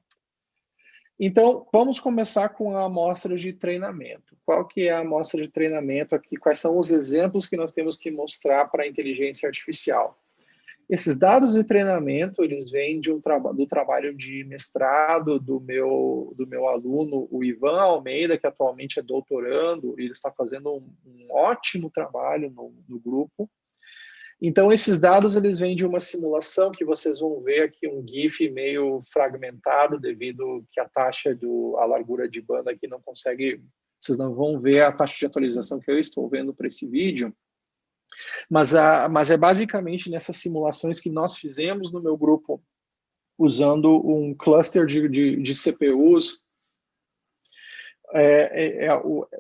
Então, vamos começar com a amostra de treinamento. Qual que é a amostra de treinamento aqui? Quais são os exemplos que nós temos que mostrar para a inteligência artificial? Esses dados de treinamento, eles vêm do trabalho de mestrado do meu aluno, o Ivan Almeida, que atualmente é doutorando, e ele está fazendo um ótimo trabalho no grupo. Então, esses dados, eles vêm de uma simulação que vocês vão ver aqui, um GIF meio fragmentado, devido que a largura de banda aqui não consegue, vocês não vão ver a taxa de atualização que eu estou vendo para esse vídeo. Mas é basicamente nessas simulações que nós fizemos no meu grupo, usando um cluster de CPUs.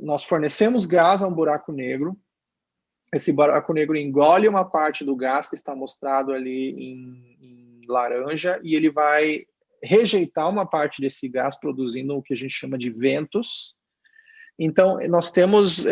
Nós fornecemos gás a um buraco negro. Esse buraco negro engole uma parte do gás que está mostrado ali em laranja, e ele vai rejeitar uma parte desse gás, produzindo o que a gente chama de ventos. Então, nós temos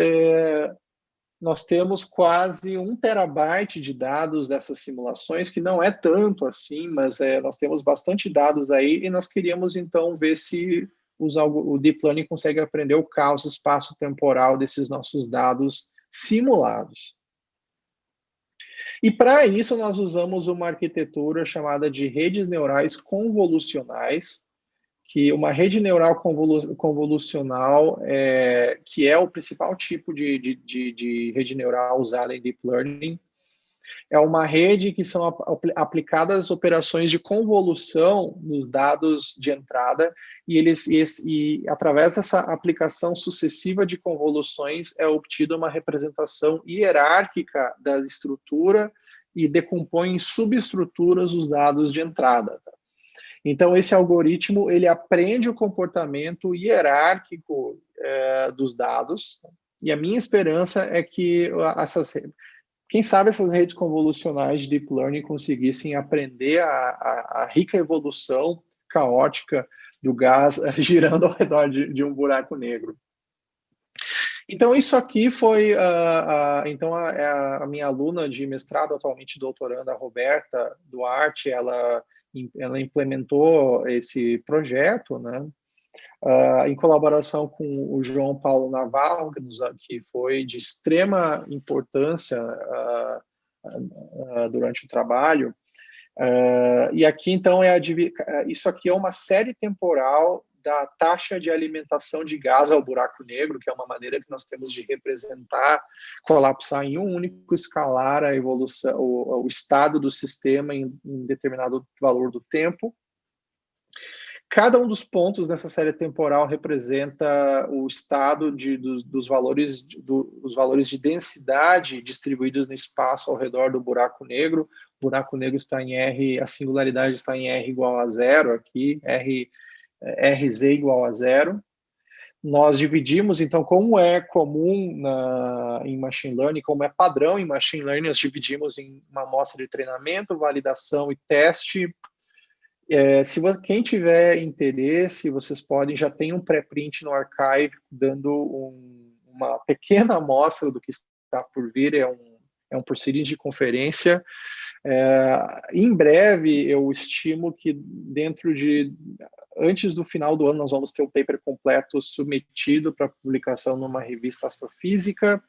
quase 1 terabyte de dados dessas simulações, que não é tanto assim, mas nós temos bastante dados aí, e nós queríamos, então, ver se o Deep Learning consegue aprender o caos espaço-temporal desses nossos dados simulados. E para isso nós usamos uma arquitetura chamada de redes neurais convolucionais, que uma rede neural convolucional, que é o principal tipo de rede neural usada em Deep Learning, é uma rede que são aplicadas operações de convolução nos dados de entrada, e através dessa aplicação sucessiva de convoluções é obtida uma representação hierárquica da estrutura e decompõe em subestruturas os dados de entrada. Então, esse algoritmo, ele aprende o comportamento hierárquico dos dados, e a minha esperança é que quem sabe essas redes convolucionais de Deep Learning conseguissem aprender a rica evolução caótica do gás girando ao redor de um buraco negro. Então, isso aqui foi a minha aluna de mestrado, atualmente doutoranda, a Roberta Duarte, ela implementou esse projeto, né, em colaboração com o João Paulo Navarro, que foi de extrema importância durante o trabalho. E aqui, então, isso aqui é uma série temporal da taxa de alimentação de gás ao buraco negro, que é uma maneira que nós temos de representar, colapsar em um único escalar a evolução, o estado do sistema em determinado valor do tempo. Cada um dos pontos dessa série temporal representa o estado dos valores de densidade distribuídos no espaço ao redor do buraco negro. O buraco negro está em R, a singularidade está em R igual a zero aqui, RZ igual a zero. Nós dividimos, então, como é comum em Machine Learning, como é padrão em Machine Learning, nós dividimos em uma amostra de treinamento, validação e teste. Quem tiver interesse, vocês podem, já tem um pré-print no Archive, dando uma pequena amostra do que está por vir, é um proceeding de conferência. Em breve, eu estimo que antes do final do ano, nós vamos ter o paper completo submetido para publicação numa revista astrofísica,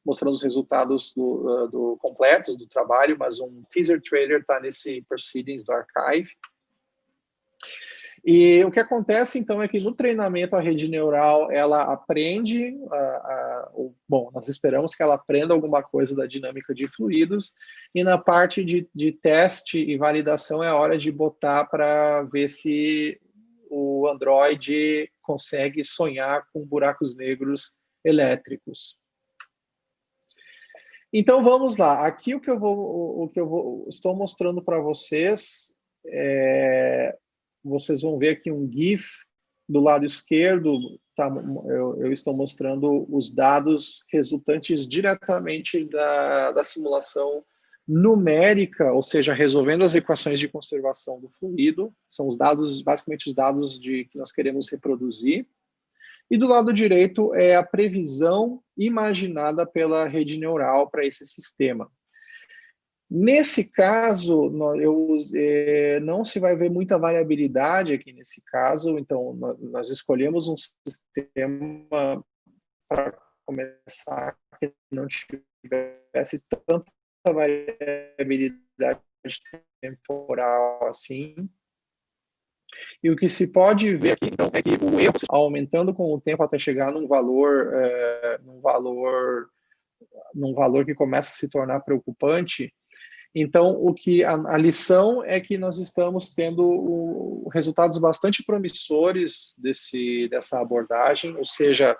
mostrando os resultados completos do trabalho, mas um teaser trailer está nesse Proceedings do Archive. E o que acontece, então, é que no treinamento a rede neural, ela aprende, bom, nós esperamos que ela aprenda alguma coisa da dinâmica de fluidos, e na parte de teste e validação é a hora de botar para ver se o Android consegue sonhar com buracos negros elétricos. Então, vamos lá. Aqui o que eu estou mostrando para vocês vocês vão ver aqui um GIF do lado esquerdo, eu estou mostrando os dados resultantes diretamente da simulação numérica, ou seja, resolvendo as equações de conservação do fluido, são os dados, basicamente os dados que nós queremos reproduzir, e do lado direito é a previsão imaginada pela rede neural para esse sistema. Nesse caso, não se vai ver muita variabilidade aqui nesse caso, então nós escolhemos um sistema para começar que não tivesse tanta variabilidade temporal assim. E o que se pode ver aqui, então, é que o erro aumentando com o tempo até chegar num valor que começa a se tornar preocupante. Então, a lição é que nós estamos tendo resultados bastante promissores dessa abordagem, ou seja,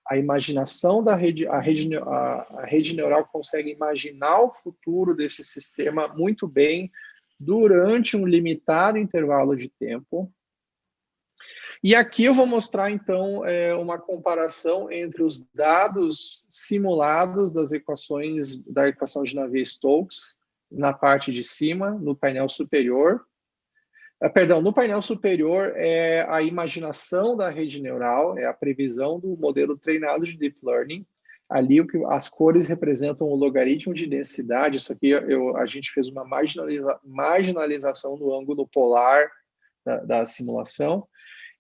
a imaginação da a rede neural consegue imaginar o futuro desse sistema muito bem durante um limitado intervalo de tempo. E aqui eu vou mostrar, então, uma comparação entre os dados simulados da equação de Navier-Stokes, na parte de cima, no painel superior. No painel superior é a imaginação da rede neural, é a previsão do modelo treinado de Deep Learning. Ali as cores representam o logaritmo de densidade. Isso aqui a gente fez uma marginalização no ângulo polar da simulação.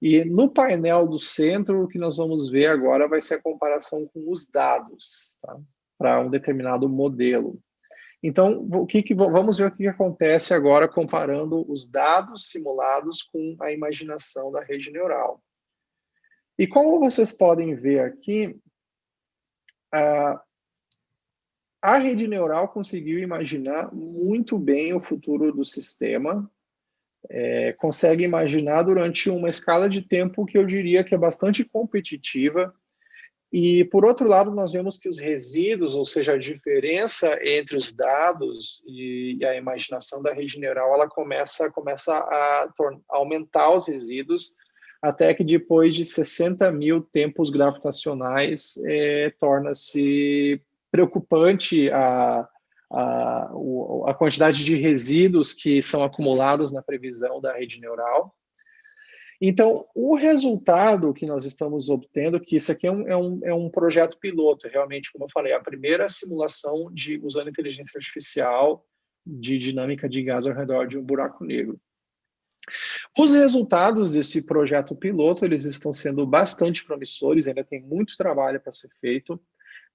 E no painel do centro, o que nós vamos ver agora vai ser a comparação com os dados, tá? Para um determinado modelo. Então, vamos ver o que acontece agora comparando os dados simulados com a imaginação da rede neural. E como vocês podem ver aqui, a rede neural conseguiu imaginar muito bem o futuro do sistema, consegue imaginar durante uma escala de tempo que eu diria que é bastante competitiva. E, por outro lado, nós vemos que os resíduos, ou seja, a diferença entre os dados e a imaginação da rede neural, ela começa a aumentar os resíduos, até que depois de 60 mil tempos gravitacionais, torna-se preocupante a quantidade de resíduos que são acumulados na previsão da rede neural. Então, o resultado que nós estamos obtendo, que isso aqui é um projeto piloto, realmente, como eu falei, a primeira simulação usando inteligência artificial de dinâmica de gás ao redor de um buraco negro. Os resultados desse projeto piloto, eles estão sendo bastante promissores, ainda tem muito trabalho para ser feito,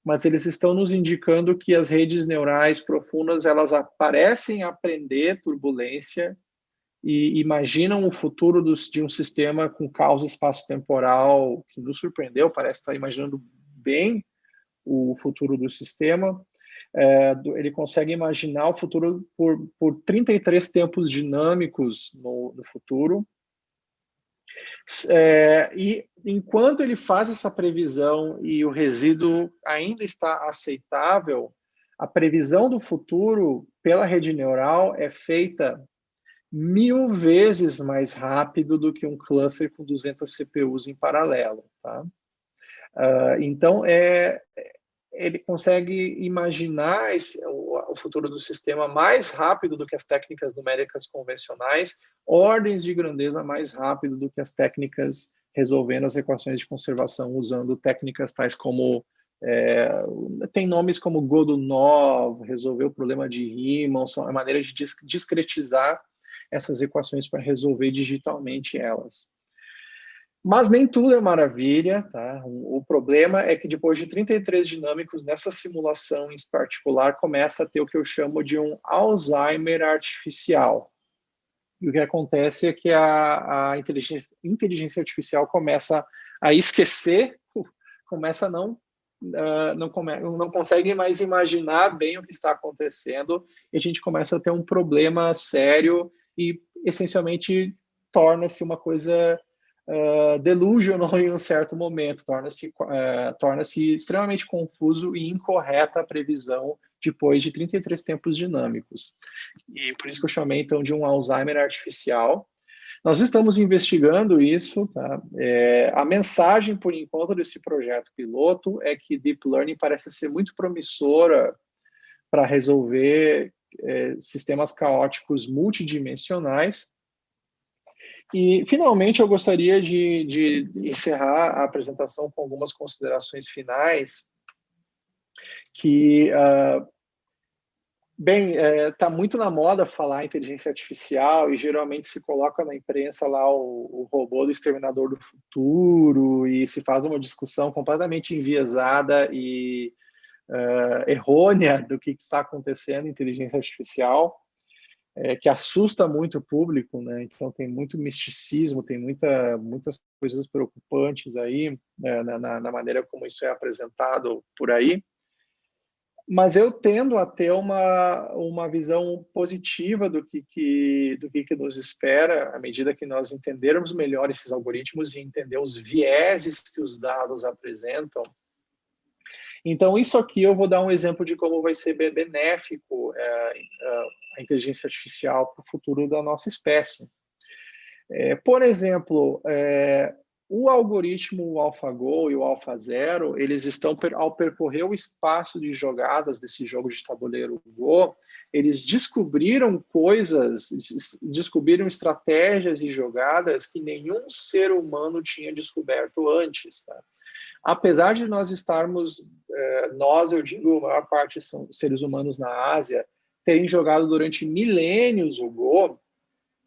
mas eles estão nos indicando que as redes neurais profundas, elas parecem aprender turbulência e imaginam o futuro de um sistema com caos espaço-temporal que nos surpreendeu, parece estar imaginando bem o futuro do sistema. Ele consegue imaginar o futuro por 33 tempos dinâmicos no futuro. E enquanto ele faz essa previsão e o resíduo ainda está aceitável, a previsão do futuro pela rede neural é feita 1000 vezes mais rápido do que um cluster com 200 CPUs em paralelo. Tá? Então, ele consegue imaginar o futuro do sistema mais rápido do que as técnicas numéricas convencionais, ordens de grandeza mais rápido do que as técnicas resolvendo as equações de conservação usando técnicas tais como tem nomes como Godunov, resolver o problema de Riemann, são a maneira de discretizar essas equações para resolver digitalmente elas. Mas nem tudo é maravilha, tá? O problema é que depois de 33 dinâmicos, nessa simulação em particular, começa a ter o que eu chamo de um Alzheimer artificial. E o que acontece é que a inteligência artificial começa a esquecer, começa a não consegue mais imaginar bem o que está acontecendo, e a gente começa a ter um problema sério e, essencialmente, torna-se uma coisa delusional em um certo momento, torna-se extremamente confuso e incorreta a previsão depois de 33 tempos dinâmicos. E por isso que eu chamei, então, de um Alzheimer artificial. Nós estamos investigando isso, tá? A mensagem, por enquanto, desse projeto piloto é que Deep Learning parece ser muito promissora para resolver sistemas caóticos multidimensionais. E, finalmente, eu gostaria de encerrar a apresentação com algumas considerações finais que, está muito na moda falar inteligência artificial e geralmente se coloca na imprensa lá o robô do Exterminador do Futuro e se faz uma discussão completamente enviesada e errônea do que está acontecendo em inteligência artificial. Que assusta muito o público, né? Então tem muito misticismo, tem muitas coisas preocupantes aí na maneira como isso é apresentado por aí. Mas eu tendo a ter uma visão positiva do que nos espera à medida que nós entendermos melhor esses algoritmos e entender os vieses que os dados apresentam. Então, isso aqui eu vou dar um exemplo de como vai ser benéfico a inteligência artificial para o futuro da nossa espécie. Por exemplo, o algoritmo AlphaGo e o AlphaZero, eles estão, ao percorrer o espaço de jogadas desse jogo de tabuleiro Go, eles descobriram descobriram estratégias e jogadas que nenhum ser humano tinha descoberto antes, tá? Apesar de nós estarmos, eu digo, a maior parte são seres humanos na Ásia, terem jogado durante milênios o Go,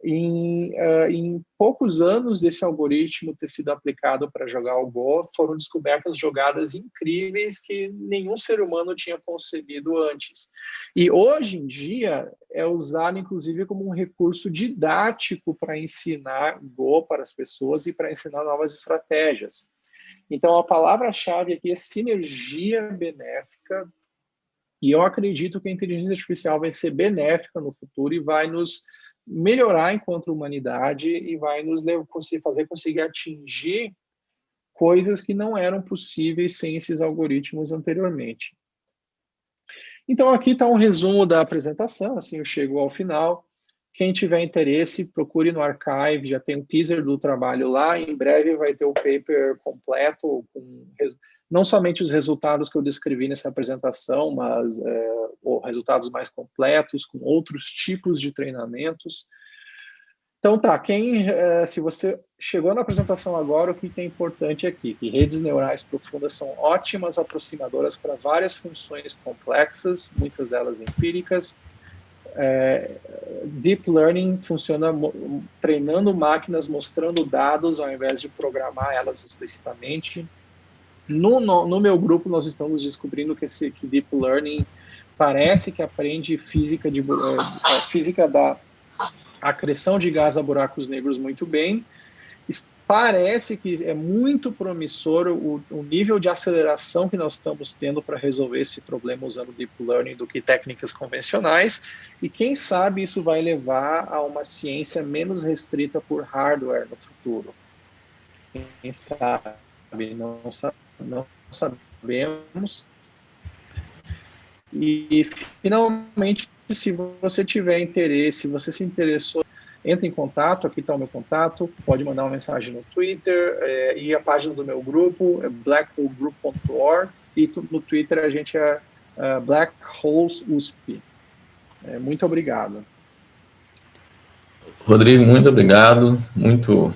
Em poucos anos desse algoritmo ter sido aplicado para jogar o Go, foram descobertas jogadas incríveis que nenhum ser humano tinha concebido antes. E hoje em dia é usado, inclusive, como um recurso didático para ensinar Go para as pessoas e para ensinar novas estratégias. Então, a palavra-chave aqui é sinergia benéfica, e eu acredito que a inteligência artificial vai ser benéfica no futuro e vai nos melhorar enquanto humanidade e vai nos fazer conseguir atingir coisas que não eram possíveis sem esses algoritmos anteriormente. Então, aqui está um resumo da apresentação, assim eu chego ao final. Quem tiver interesse, procure no Archive, já tem um teaser do trabalho lá, em breve vai ter o paper completo, com não somente os resultados que eu descrevi nessa apresentação, mas resultados mais completos, com outros tipos de treinamentos. Então tá, se você chegou na apresentação agora, o que é importante aqui, que redes neurais profundas são ótimas aproximadoras para várias funções complexas, muitas delas empíricas. Deep Learning funciona treinando máquinas, mostrando dados, ao invés de programar elas explicitamente. No meu grupo, nós estamos descobrindo que Deep Learning parece que aprende física da acreção de gás a buracos negros muito bem. Parece que é muito promissor o nível de aceleração que nós estamos tendo para resolver esse problema usando Deep Learning do que técnicas convencionais, e quem sabe isso vai levar a uma ciência menos restrita por hardware no futuro. Quem sabe, não sabemos. E, finalmente, se você tiver interesse, se você se interessou, entre em contato, aqui está o meu contato, pode mandar uma mensagem no Twitter, e a página do meu grupo é blackholegroup.org, e no Twitter a gente é blackholesUSP. Muito obrigado. Rodrigo, muito obrigado, muito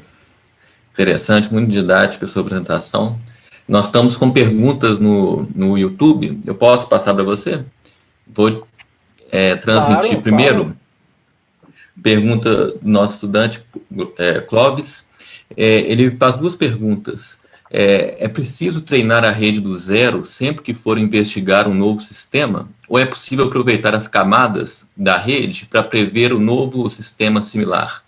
interessante, muito didática a sua apresentação. Nós estamos com perguntas no YouTube, eu posso passar para você? Vou transmitir primeiro. Claro. Pergunta do nosso estudante, Clóvis. Ele faz duas perguntas. É preciso treinar a rede do zero sempre que for investigar um novo sistema? Ou é possível aproveitar as camadas da rede para prever o novo sistema similar?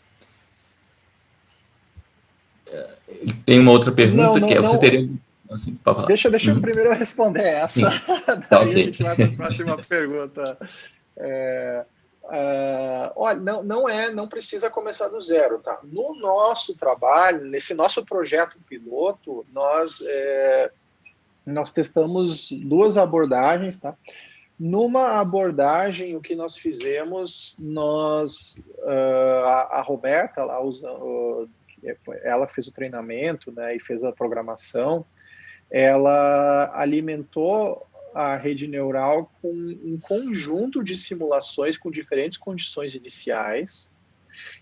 Ele tem uma outra pergunta que você teria... Assim, deixa eu primeiro responder essa, daí okay. A gente vai para a próxima pergunta. Olha, não precisa começar do zero, tá? No nosso trabalho, nesse nosso projeto piloto, nós testamos duas abordagens, tá? Numa abordagem, o que nós fizemos, a Roberta, ela fez o treinamento, né, e fez a programação, ela alimentou a rede neural com um conjunto de simulações com diferentes condições iniciais,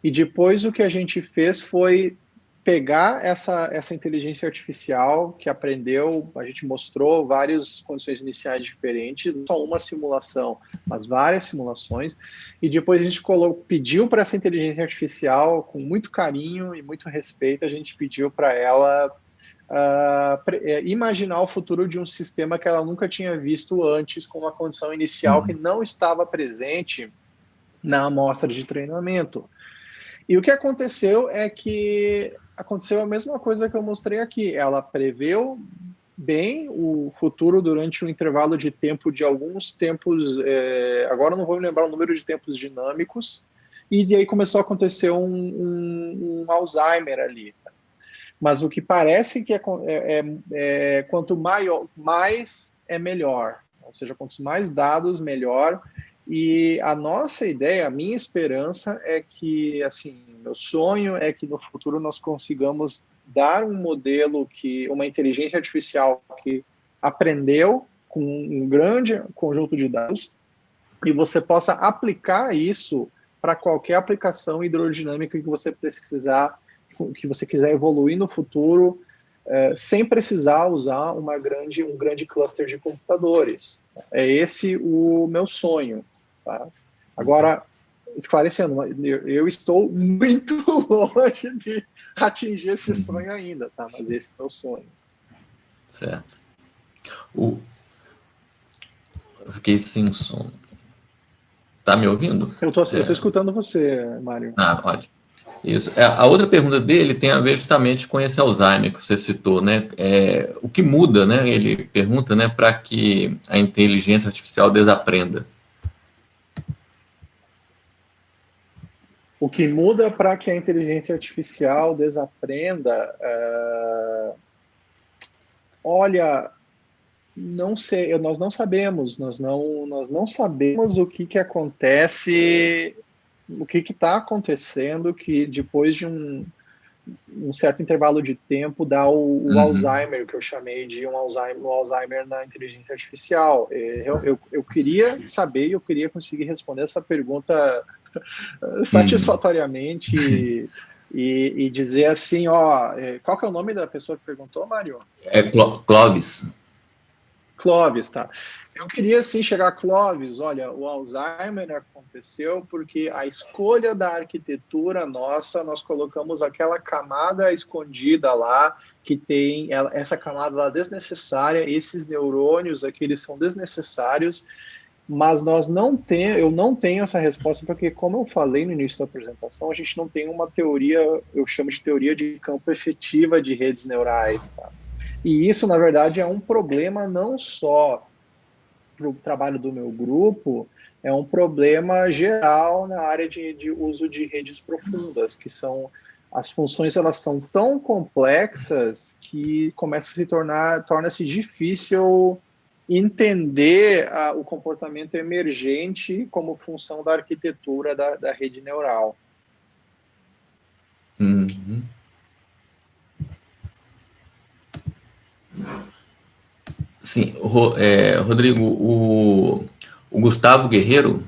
e depois o que a gente fez foi pegar essa inteligência artificial que aprendeu, a gente mostrou várias condições iniciais diferentes, não só uma simulação, mas várias simulações, e depois a gente pediu para essa inteligência artificial, com muito carinho e muito respeito, a gente pediu para ela imaginar o futuro de um sistema que ela nunca tinha visto antes, com uma condição inicial que não estava presente na amostra de treinamento. E o que aconteceu é que aconteceu a mesma coisa que eu mostrei aqui. Ela preveu bem o futuro durante um intervalo de tempo de alguns tempos, agora eu não vou me lembrar o número de tempos dinâmicos, e de aí começou a acontecer um Alzheimer ali. Mas o que parece que quanto mais é melhor, ou seja, quantos mais dados, melhor. E a nossa ideia, a minha esperança é que, assim, meu sonho é que no futuro nós consigamos dar um modelo uma inteligência artificial que aprendeu com um grande conjunto de dados e você possa aplicar isso para qualquer aplicação hidrodinâmica que você que você quiser evoluir no futuro, sem precisar usar um grande cluster de computadores. É esse o meu sonho. Tá? Agora, esclarecendo, eu estou muito longe de atingir esse sonho ainda, tá? Mas esse é o sonho. Certo. Eu fiquei sem som. Tá me ouvindo? Eu tô escutando você, Mário. Ótimo. Isso. A outra pergunta dele tem a ver justamente com esse Alzheimer que você citou, né? O que muda, né? Ele pergunta, né, para que a inteligência artificial desaprenda. O que muda para que a inteligência artificial desaprenda? Olha, não sei, nós não sabemos, nós não sabemos o que acontece, o que está acontecendo, que depois de um certo intervalo de tempo dá o Alzheimer, que eu chamei de um Alzheimer na inteligência artificial. Eu queria saber, eu queria conseguir responder essa pergunta satisfatoriamente e dizer assim, qual que é o nome da pessoa que perguntou, Mário? Clóvis. Clóvis, tá. Eu queria, assim, chegar a Clóvis, olha, o Alzheimer aconteceu porque a escolha da arquitetura nossa, nós colocamos aquela camada escondida lá, que tem essa camada lá desnecessária, esses neurônios aqui, eles são desnecessários, mas eu não tenho essa resposta, porque, como eu falei no início da apresentação, a gente não tem uma teoria, eu chamo de teoria de campo efetiva de redes neurais, tá? E isso, na verdade, é um problema não só para o trabalho do meu grupo, é um problema geral na área de uso de redes profundas, que são as funções, elas são tão complexas que torna-se difícil entender o comportamento emergente como função da arquitetura da rede neural. Uhum. Sim, Rodrigo, o Gustavo Guerreiro,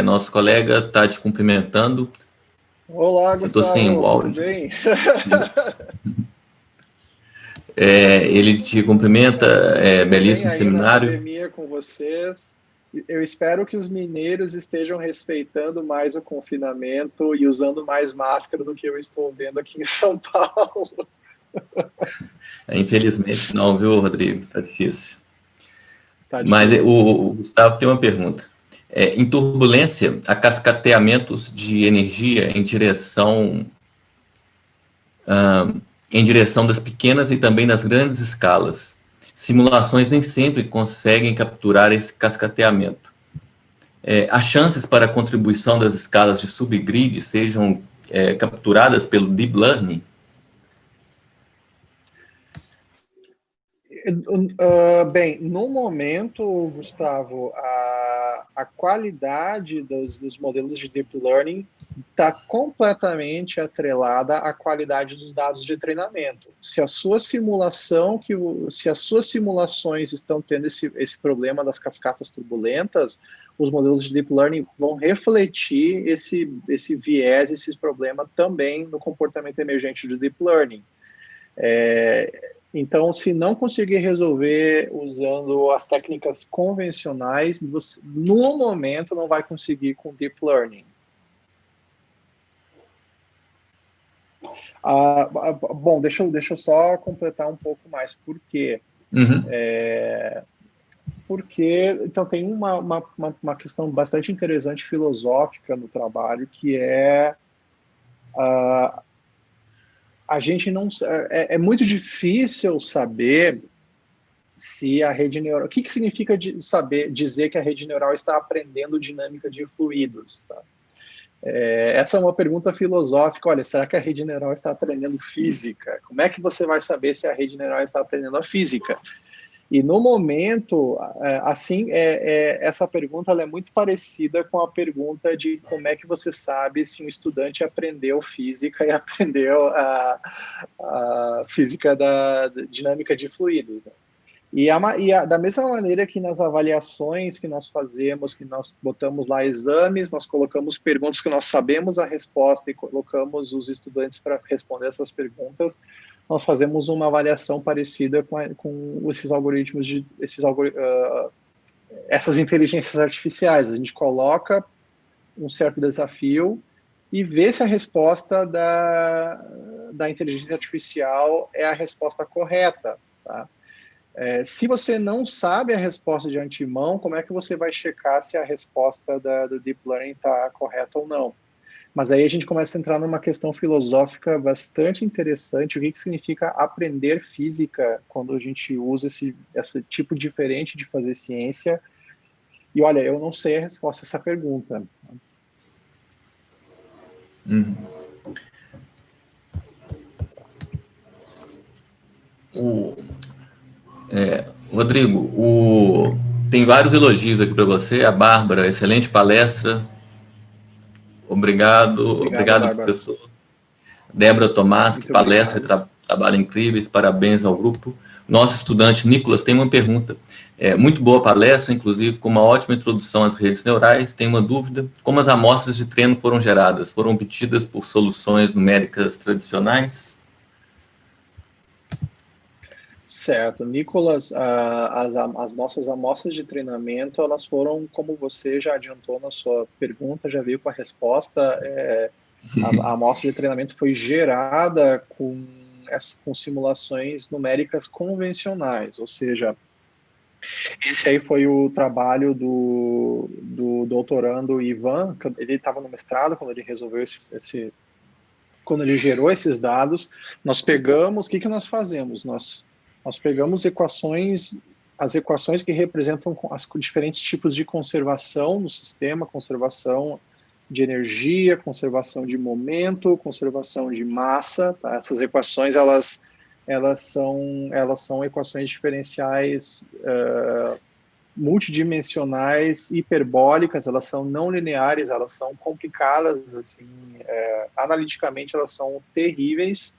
nosso colega, está te cumprimentando. Olá, Eu estou sem o Gustavo, tudo áudio. bem? Ele te cumprimenta, belíssimo Bem aí na seminário. academia com vocês. Eu espero que os mineiros estejam respeitando mais o confinamento e usando mais máscara do que eu estou vendo aqui em São Paulo. Infelizmente não, viu, Rodrigo? Tá difícil. Tá Mas difícil. o Gustavo tem uma pergunta. Em turbulência, há cascateamentos de energia em direção das pequenas e também das grandes escalas. Simulações nem sempre conseguem capturar esse cascateamento. As chances para a contribuição das escalas de subgrid sejam capturadas pelo Deep Learning? Bem, no momento, Gustavo, a qualidade dos modelos de Deep Learning está completamente atrelada à qualidade dos dados de treinamento. Se as suas simulações estão tendo esse problema das cascatas turbulentas, os modelos de Deep Learning vão refletir esse viés, esses problemas também no comportamento emergente do Deep Learning. Então, se não conseguir resolver usando as técnicas convencionais, você, no momento não vai conseguir com Deep Learning. Bom, deixa eu só completar um pouco mais. Por quê? Uhum. Porque então, tem uma questão bastante interessante filosófica no trabalho, que a gente não... É muito difícil saber se a rede neural... O que significa dizer que a rede neural está aprendendo dinâmica de fluidos? Tá? Essa é uma pergunta filosófica. Olha, será que a rede neural está aprendendo física? Como é que você vai saber se a rede neural está aprendendo a física? E no momento, essa pergunta ela é muito parecida com a pergunta de como é que você sabe se um estudante aprendeu física e aprendeu a física da dinâmica de fluidos, né? Da mesma maneira que nas avaliações que nós fazemos, que nós botamos lá exames, nós colocamos perguntas que nós sabemos a resposta e colocamos os estudantes para responder essas perguntas, nós fazemos uma avaliação parecida com esses algoritmos, essas inteligências artificiais. A gente coloca um certo desafio e ver se a resposta da inteligência artificial é a resposta correta, tá? Se você não sabe a resposta de antemão, como é que você vai checar se a resposta do Deep Learning está correta ou não? Mas aí a gente começa a entrar numa questão filosófica bastante interessante, o que significa aprender física quando a gente usa esse tipo diferente de fazer ciência. E olha, eu não sei a resposta a essa pergunta. Rodrigo, tem vários elogios aqui para você. A Bárbara, excelente palestra. Obrigado, Obrigado, obrigado, Bárbara. professor. Débora Tomás, que Muito palestra obrigado. e trabalho incríveis, parabéns ao grupo. Nosso estudante Nicolas tem uma pergunta. Muito boa palestra, inclusive com uma ótima introdução às redes neurais. Tem uma dúvida: como as amostras de treino foram geradas? Foram obtidas por soluções numéricas tradicionais? Certo. Nicolas, as nossas amostras de treinamento, elas foram, como você já adiantou na sua pergunta, já veio com a resposta, a amostra de treinamento foi gerada com simulações numéricas convencionais, ou seja, esse aí foi o trabalho do doutorando Ivan, ele estava no mestrado quando ele resolveu quando ele gerou esses dados. Nós pegamos, o que nós fazemos? Nós pegamos as equações que representam os diferentes tipos de conservação no sistema, conservação de energia, conservação de momento, conservação de massa. Tá? Essas equações, elas são equações diferenciais multidimensionais, hiperbólicas, elas são não lineares, elas são complicadas, assim, analiticamente elas são terríveis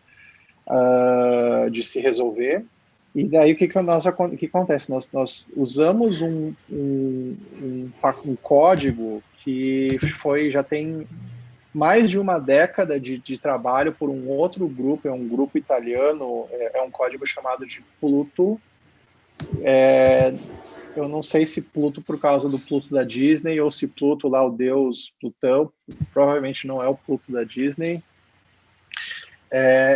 de se resolver. E daí o que acontece? Nós usamos um código que já tem mais de uma década de trabalho por um outro grupo, é um grupo italiano, é um código chamado de Pluto. Eu não sei se Pluto por causa do Pluto da Disney ou se Pluto lá, o deus Plutão, provavelmente não é o Pluto da Disney.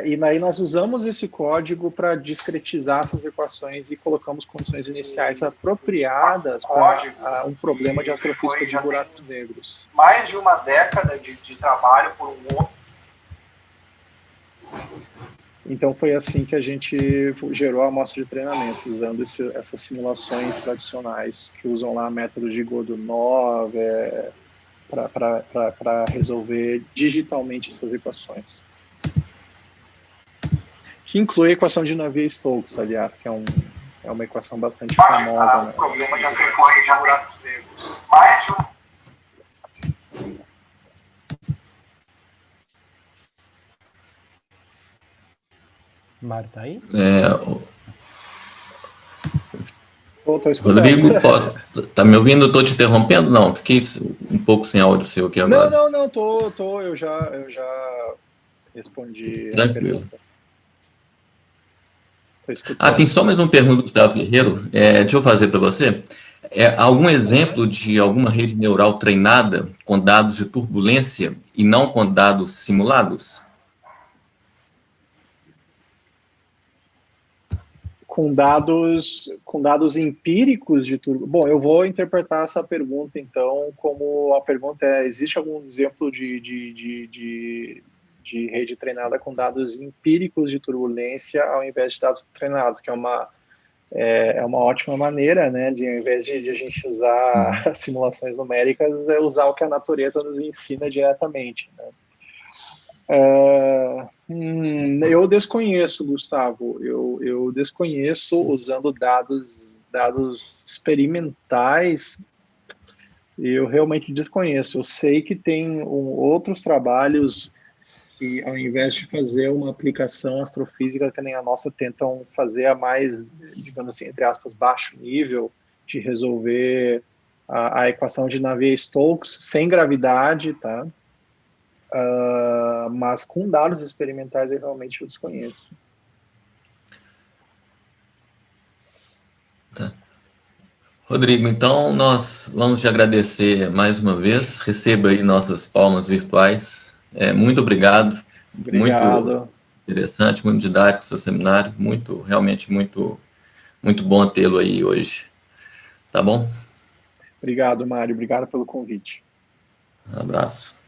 E daí nós usamos esse código para discretizar essas equações e colocamos condições iniciais apropriadas para um problema de astrofísica de buracos negros. Mais de uma década de trabalho por um outro. Então foi assim que a gente gerou a amostra de treinamento, usando essas simulações tradicionais que usam lá métodos de Godunov para resolver digitalmente essas equações. Que inclui a equação de Navier-Stokes, aliás, que é uma equação bastante famosa. Problema de astrofísica de buracos negros. Mais de um. Marta, aí? Rodrigo, tá me ouvindo? Estou te interrompendo? Não, fiquei um pouco sem áudio seu aqui agora. Não, eu já respondi. Tranquilo. A pergunta. Tem só mais uma pergunta do Gustavo Guerreiro. Deixa eu fazer para você. Algum exemplo de alguma rede neural treinada com dados de turbulência e não com dados simulados? Com dados empíricos de turbulência. Bom, eu vou interpretar essa pergunta, então, como a pergunta existe algum exemplo de rede treinada com dados empíricos de turbulência ao invés de dados treinados, que é uma ótima maneira, né, ao invés de a gente usar simulações numéricas, usar o que a natureza nos ensina diretamente, né? Eu desconheço, Gustavo. Eu desconheço usando dados experimentais. Eu realmente desconheço. Eu sei que tem outros trabalhos que, ao invés de fazer uma aplicação astrofísica que nem a nossa, tentam fazer a mais, digamos assim, entre aspas, baixo nível, de resolver a equação de Navier-Stokes sem gravidade, tá? Mas com dados experimentais eu realmente desconheço. Rodrigo, então nós vamos te agradecer mais uma vez. Receba aí nossas palmas virtuais. Muito obrigado. Muito Obrigado. interessante, muito didático o seu seminário. Realmente muito bom tê-lo aí hoje. Tá bom? Obrigado, Mário. Obrigado pelo convite. Um abraço.